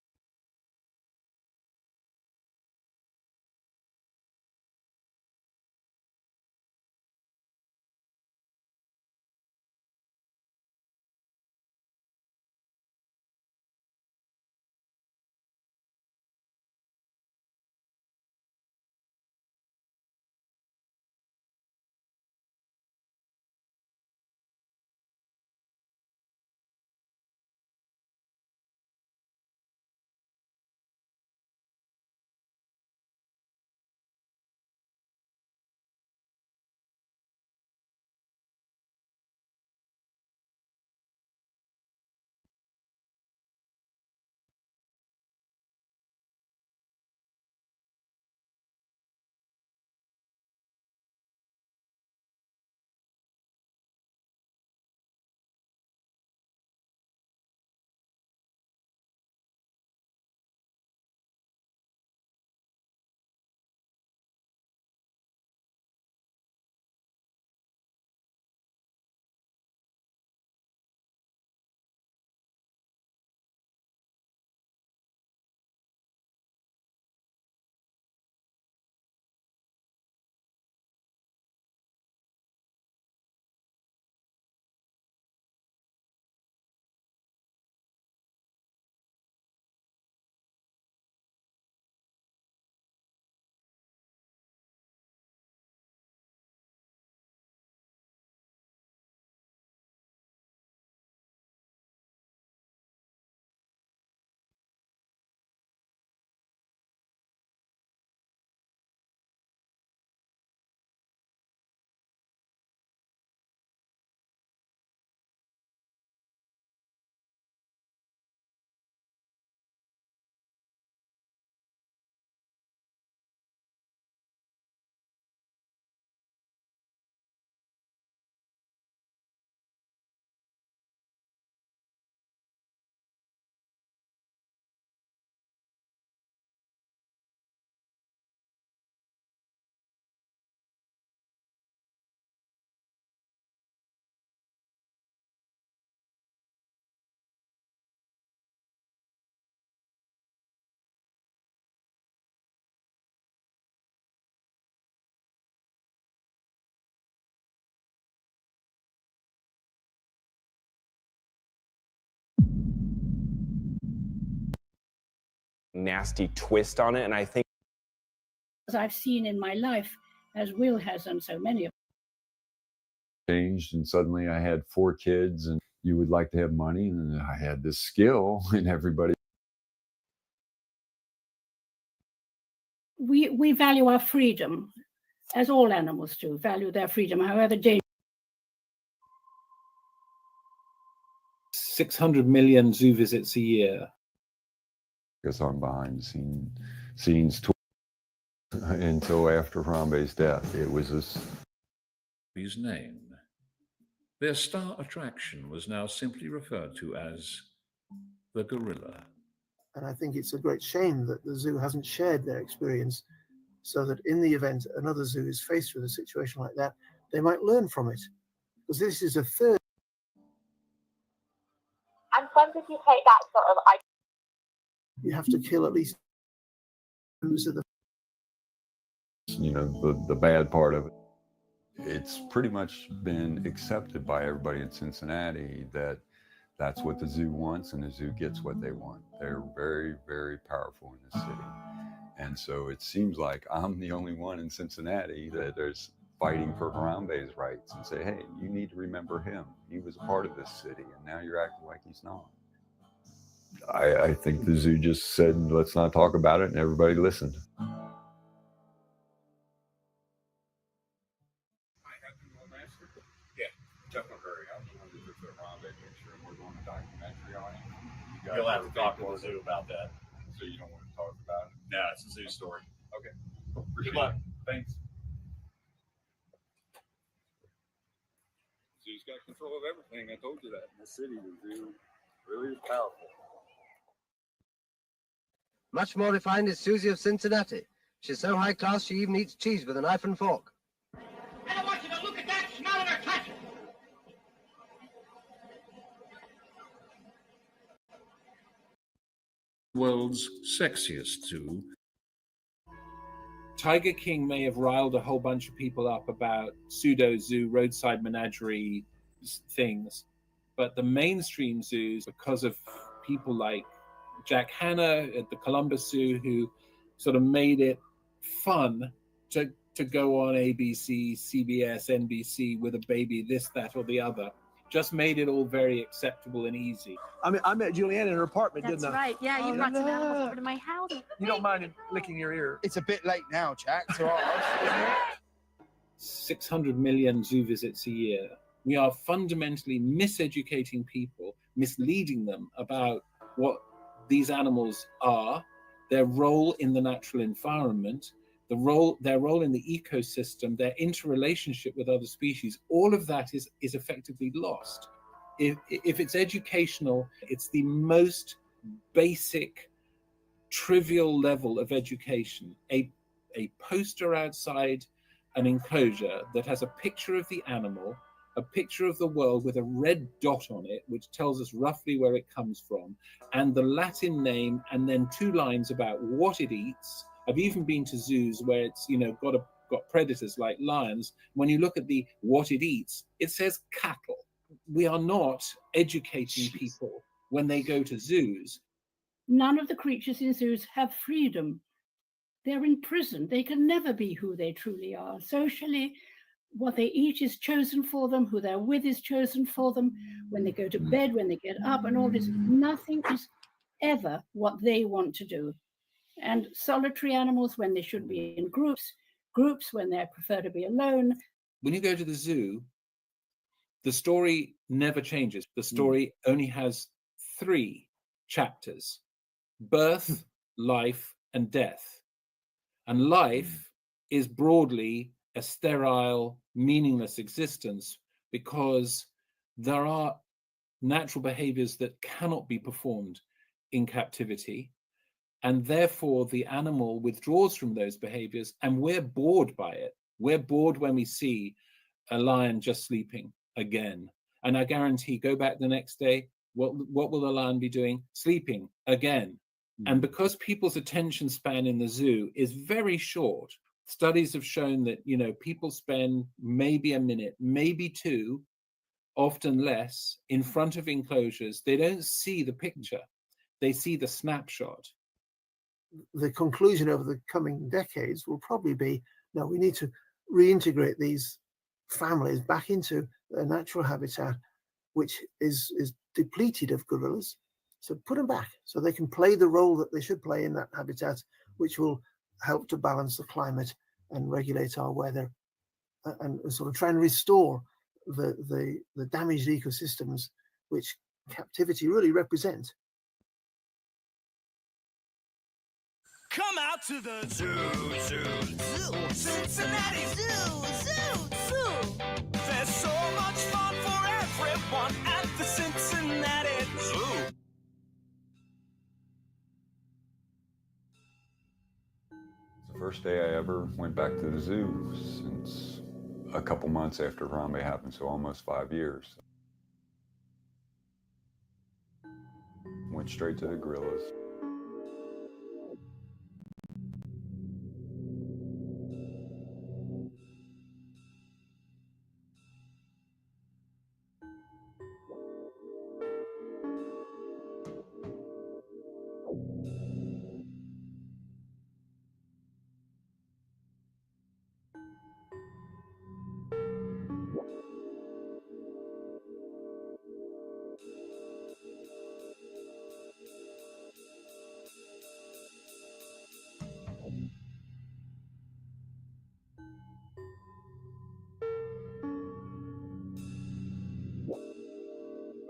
F: nasty twist on it. And I think
T: As I've seen in my life, as Will has on so many of
Y: changed, and suddenly I had 4 kids, and you would like to have money, and I had this skill, and everybody.
T: we value our freedom, as all animals do, value their freedom, however dangerous.
C: 600 million zoo visits a year.
Y: Because I'm behind the scenes until after Harambe's death. It was this.
A: His name. Their star attraction was now simply referred to as the gorilla.
R: And I think it's a great shame that the zoo hasn't shared their experience so that in the event another zoo is faced with a situation like that, they might learn from it. Because this is a third.
B: And sometimes you take that sort of idea.
R: You have to kill at least zoos of the.
Y: You know, the bad part of it. It's pretty much been accepted by everybody in Cincinnati that that's what the zoo wants, and the zoo gets what they want. They're very, very powerful in this city. And so it seems like I'm the only one in Cincinnati that is fighting for Harambe's rights and say, hey, you need to remember him. He was a part of this city, and now you're acting like he's not. I think the zoo just said, let's not talk about it, and everybody listened.
M: Jeff McCurry, I'm the one who took the Harambe picture, and we're doing a documentary on him.
I: You'll have to talk to the zoo about that.
M: So you don't want to talk about it?
I: No, it's a zoo story.
M: Okay.
I: Good luck. Thanks.
M: Zoo's got control of everything. I told you that. In the city, the zoo really is powerful.
J: Much more refined is Susie of Cincinnati. She's so high class she even eats cheese with a knife and fork.
B: I don't want you to look at that, smell it, or touch it.
A: World's sexiest zoo.
C: Tiger King may have riled a whole bunch of people up about pseudo zoo, roadside menagerie things, but the mainstream zoos, because of people like Jack Hanna at the Columbus Zoo, who sort of made it fun to go on ABC, CBS, NBC with a baby, this, that, or the other, just made it all very acceptable and easy.
N: I met Julianne in her apartment,
O: That's
N: didn't I?
O: right. Yeah, you brought some animals over to my house.
N: You don't mind licking your ear?
P: It's a bit late now, Jack. So
C: 600 million zoo visits a year. We are fundamentally miseducating people, misleading them about what these animals are, their role in the natural environment, their role in the ecosystem, their interrelationship with other species. All of that is effectively lost. If it's educational, it's the most basic, trivial level of education. A poster outside an enclosure that has a picture of the animal, a picture of the world with a red dot on it, which tells us roughly where it comes from, and the Latin name, and then 2 lines about what it eats. I've even been to zoos where it's, got predators like lions. When you look at the what it eats, it says cattle. We are not educating people when they go to zoos.
T: None of the creatures in zoos have freedom. They're imprisoned. They can never be who they truly are. Socially, what they eat is chosen for them, who they're with is chosen for them. When they go to bed, when they get up, and all this, nothing is ever what they want to do. And solitary animals when they should be in groups when they prefer to be alone.
C: When you go to the zoo, the story never changes. The story only has 3 chapters: birth, life, and death. And life is broadly a sterile, meaningless existence because there are natural behaviors that cannot be performed in captivity. And therefore, the animal withdraws from those behaviors, and we're bored by it. We're bored when we see a lion just sleeping again. And I guarantee, go back the next day, what will the lion be doing? Sleeping again. And because people's attention span in the zoo is very short, studies have shown that, people spend maybe a minute, maybe 2, often less, in front of enclosures. They don't see the picture. They see the snapshot.
R: the conclusion over the coming decades will probably be, no, we need to reintegrate these families back into their natural habitat, which is depleted of gorillas. So put them back so they can play the role that they should play in that habitat, which will help to balance the climate and regulate our weather, and sort of try and restore the damaged ecosystems which captivity really represents.
Q: Come out to the zoo, Cincinnati Zoo. There's so much fun for everyone at the Cincinnati Zoo.
Y: It's the first day I ever went back to the zoo since a couple months after Harambe happened, so almost 5 years. Went straight to the gorillas.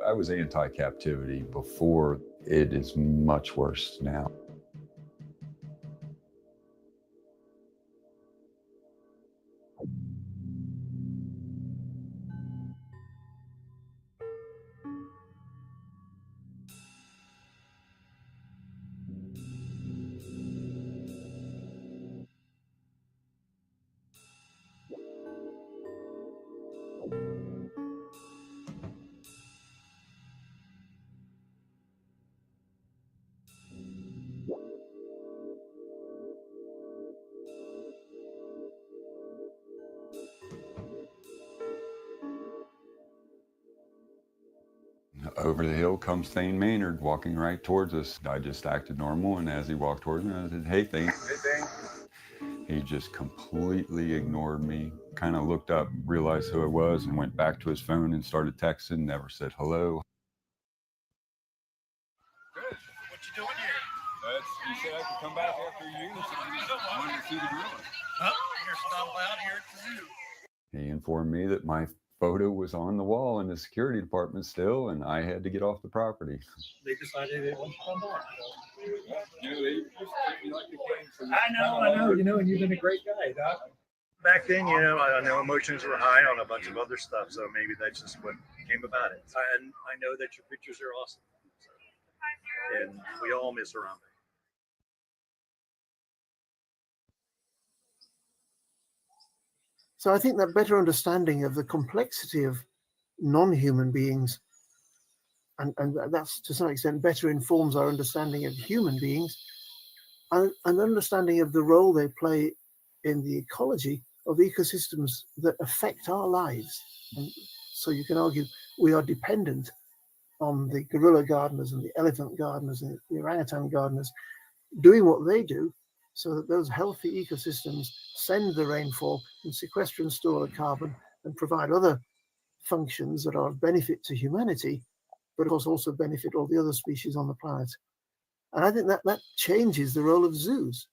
Y: I was anti-captivity before. It is much worse now. Over the hill comes Thane Maynard walking right towards us. I just acted normal, and as he walked towards me, I said, "Hey, Thane." Hey, Thane. He just completely ignored me, kind of looked up, realized who I was, and went back to his phone and started texting, never said hello.
Q: Good. What you doing here? You said I could come back after you, so I wanted to see the gorilla. Oh, you're stopped out here at the zoo.
Y: He informed me that my photo was on the wall in the security department still, and I had to get off the property.
I: They decided they want to come back.
M: You know, they just treat me like the king. So
I: I know, and you've been a great guy, Doc.
S: Back then, I know emotions were high on a bunch of other stuff, so maybe that's just what came about it. And I know that your pictures are awesome. And we all miss Harambe.
R: So I think that better understanding of the complexity of non-human beings, and that's to some extent better informs our understanding of human beings, and an understanding of the role they play in the ecology of ecosystems that affect our lives. And so you can argue we are dependent on the gorilla gardeners and the elephant gardeners and the orangutan gardeners doing what they do, so that those healthy ecosystems send the rainfall and sequester and store the carbon and provide other functions that are of benefit to humanity, but of course also benefit all the other species on the planet. And I think that changes the role of zoos.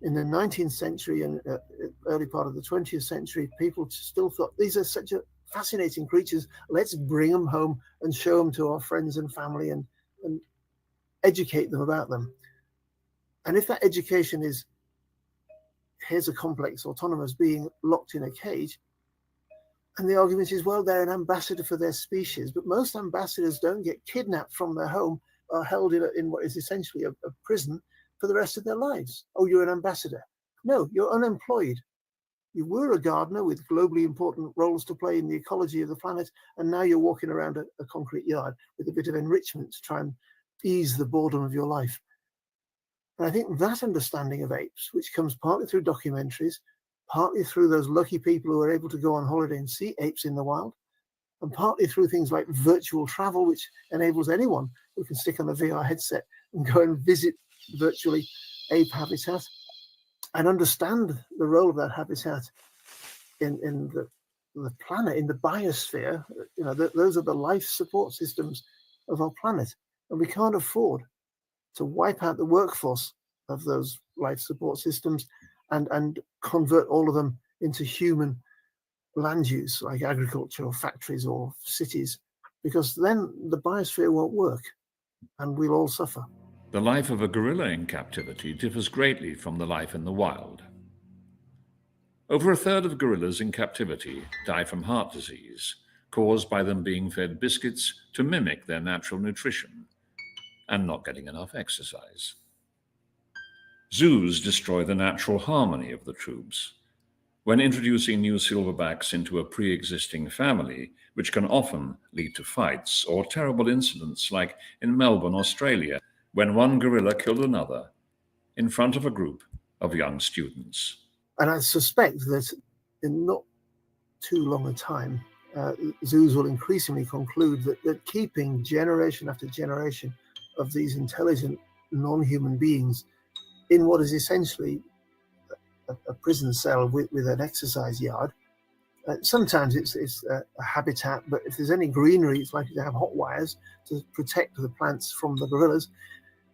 R: In the 19th century and early part of the 20th century, people still thought these are such a fascinating creatures, let's bring them home and show them to our friends and family and educate them about them. And if that education is, here's a complex autonomous being locked in a cage, and the argument is, well, they're an ambassador for their species, but most ambassadors don't get kidnapped from their home or held in what is essentially a prison for the rest of their lives. Oh, you're an ambassador. No, you're unemployed. You were a gardener with globally important roles to play in the ecology of the planet, and now you're walking around a concrete yard with a bit of enrichment to try and ease the boredom of your life. And I think that understanding of apes, which comes partly through documentaries, partly through those lucky people who are able to go on holiday and see apes in the wild, and partly through things like virtual travel, which enables anyone who can stick on a VR headset and go and visit virtually ape habitat and understand the role of that habitat in the planet, in the biosphere. You know, those are the life support systems of our planet, and we can't afford to wipe out the workforce of those life support systems and convert all of them into human land use, like agriculture or factories or cities, because then the biosphere won't work and we'll all suffer.
A: The life of a gorilla in captivity differs greatly from the life in the wild. Over a third of gorillas in captivity die from heart disease, caused by them being fed biscuits to mimic their natural nutrition and not getting enough exercise. Zoos destroy the natural harmony of the troops. When introducing new silverbacks into a pre-existing family, which can often lead to fights or terrible incidents like in Melbourne, Australia, when one gorilla killed another in front of a group of young students.
R: And I suspect that in not too long a time, zoos will increasingly conclude that keeping generation after generation of these intelligent non-human beings in what is essentially a prison cell with an exercise yard. Sometimes it's a habitat, but if there's any greenery, it's likely to have hot wires to protect the plants from the gorillas.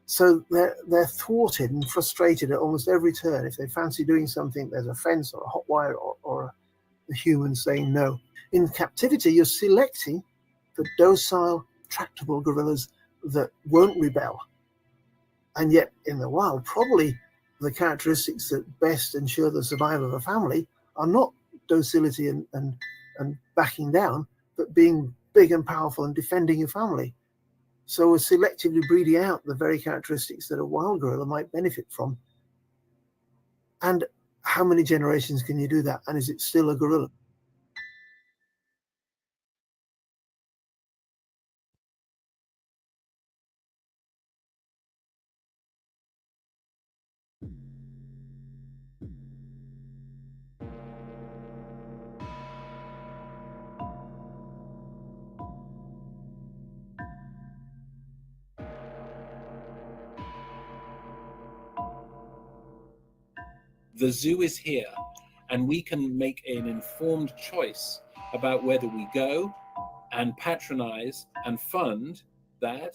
R: So they're thwarted and frustrated at almost every turn. If they fancy doing something, there's a fence or a hot wire or a human saying no. In captivity, you're selecting for docile, tractable gorillas that won't rebel. And yet in the wild, probably the characteristics that best ensure the survival of a family are not docility and backing down, but being big and powerful and defending your family. So we're selectively breeding out the very characteristics that a wild gorilla might benefit from. And how many generations can you do that? And is it still a gorilla?
C: The zoo is here, and we can make an informed choice about whether we go and patronize and fund that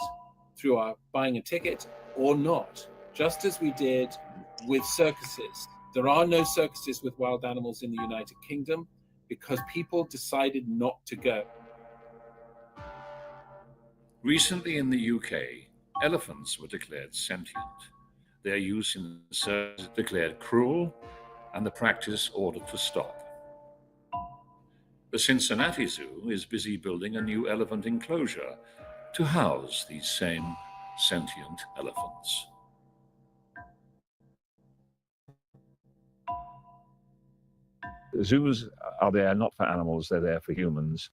C: through our buying a ticket or not, just as we did with circuses. There are no circuses with wild animals in the United Kingdom because people decided not to go.
A: Recently in the UK, elephants were declared sentient. Their use in circus is declared cruel and the practice ordered to stop. The Cincinnati Zoo is busy building a new elephant enclosure to house these same sentient elephants.
D: Zoos are there not for animals, they're there for humans.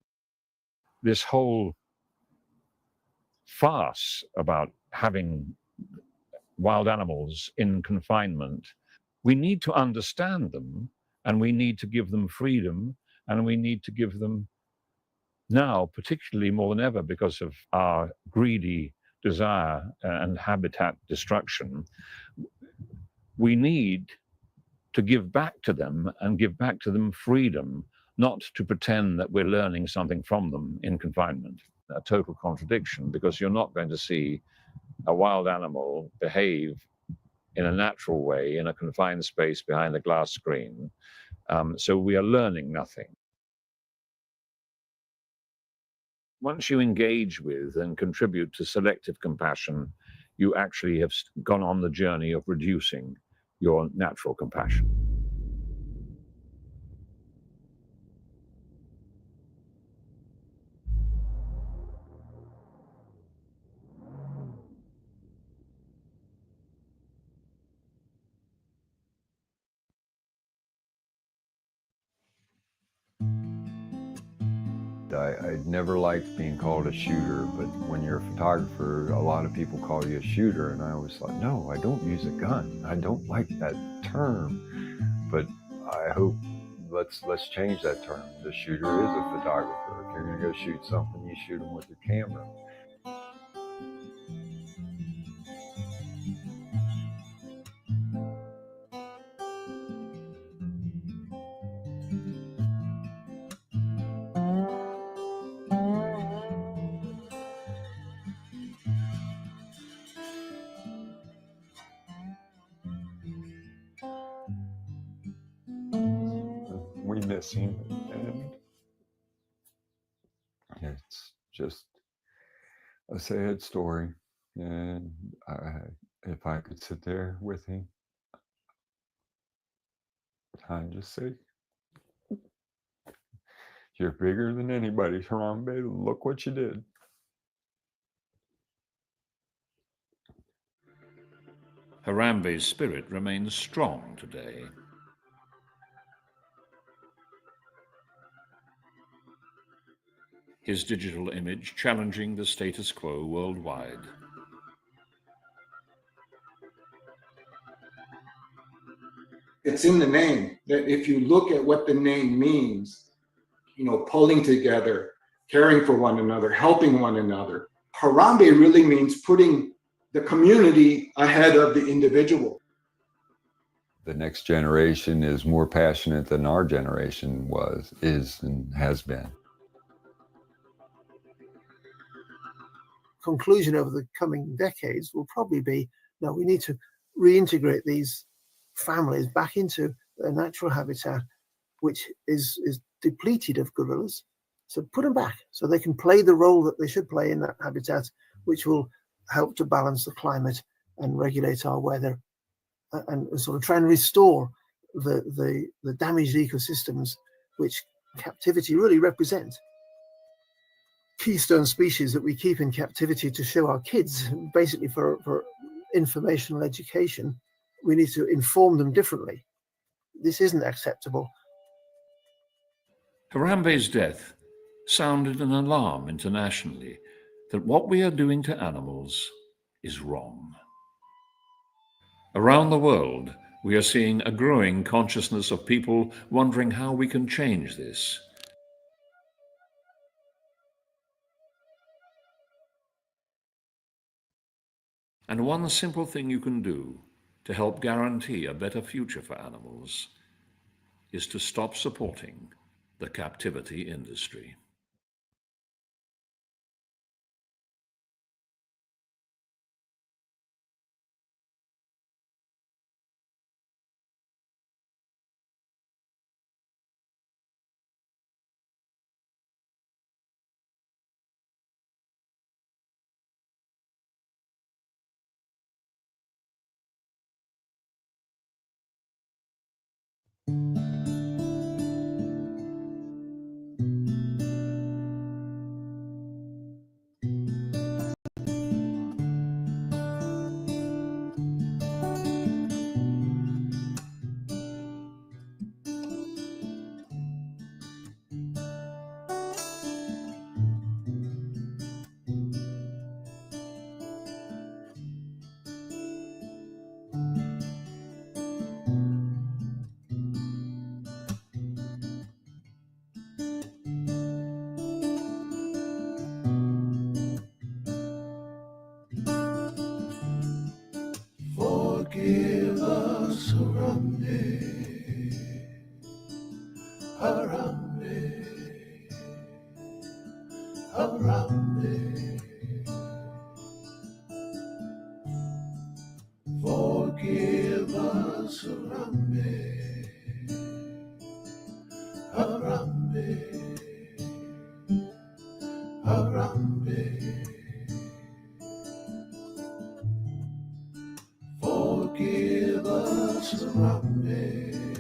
D: This whole farce about having wild animals in confinement, we need to understand them, and we need to give them freedom, and we need to give them now, particularly more than ever because of our greedy desire and habitat destruction, we need to give back to them and give back to them freedom, not to pretend that we're learning something from them in confinement. A total contradiction, because you're not going to see a wild animal behave in a natural way in a confined space behind a glass screen. So we are learning nothing. Once you engage with and contribute to selective compassion, you actually have gone on the journey of reducing your natural compassion.
L: I'd never liked being called a shooter, but when you're a photographer, a lot of people call you a shooter, and I always thought, no, I don't use a gun. I don't like that term, but I hope let's change that term. The shooter is a photographer. If you're going to go shoot something, you shoot them with your camera.
Y: missing, and it's just a sad story. And if I could sit there with him, I'd just say, "You're bigger than anybody, Harambe. Look what you did."
A: Harambe's spirit remains strong today. His digital image challenging the status quo worldwide.
E: It's in the name, that if you look at what the name means, pulling together, caring for one another, helping one another. Harambe really means putting the community ahead of the individual.
Y: The next generation is more passionate than our generation is, and has been.
R: Conclusion over the coming decades will probably be, no, we need to reintegrate these families back into their natural habitat, which is depleted of gorillas. So put them back so they can play the role that they should play in that habitat, which will help to balance the climate and regulate our weather, and sort of try and restore the damaged ecosystems which captivity really represents. Keystone species that we keep in captivity to show our kids, basically for informational education, we need to inform them differently. This isn't acceptable.
A: Harambe's death sounded an alarm internationally that what we are doing to animals is wrong. Around the world, we are seeing a growing consciousness of people wondering how we can change this. And one simple thing you can do to help guarantee a better future for animals is to stop supporting the captivity industry.
U: Forgive us, Harambe, Harambe, Harambe. Forgive us, Harambe, Harambe, Harambe. Forgive us, Harambe.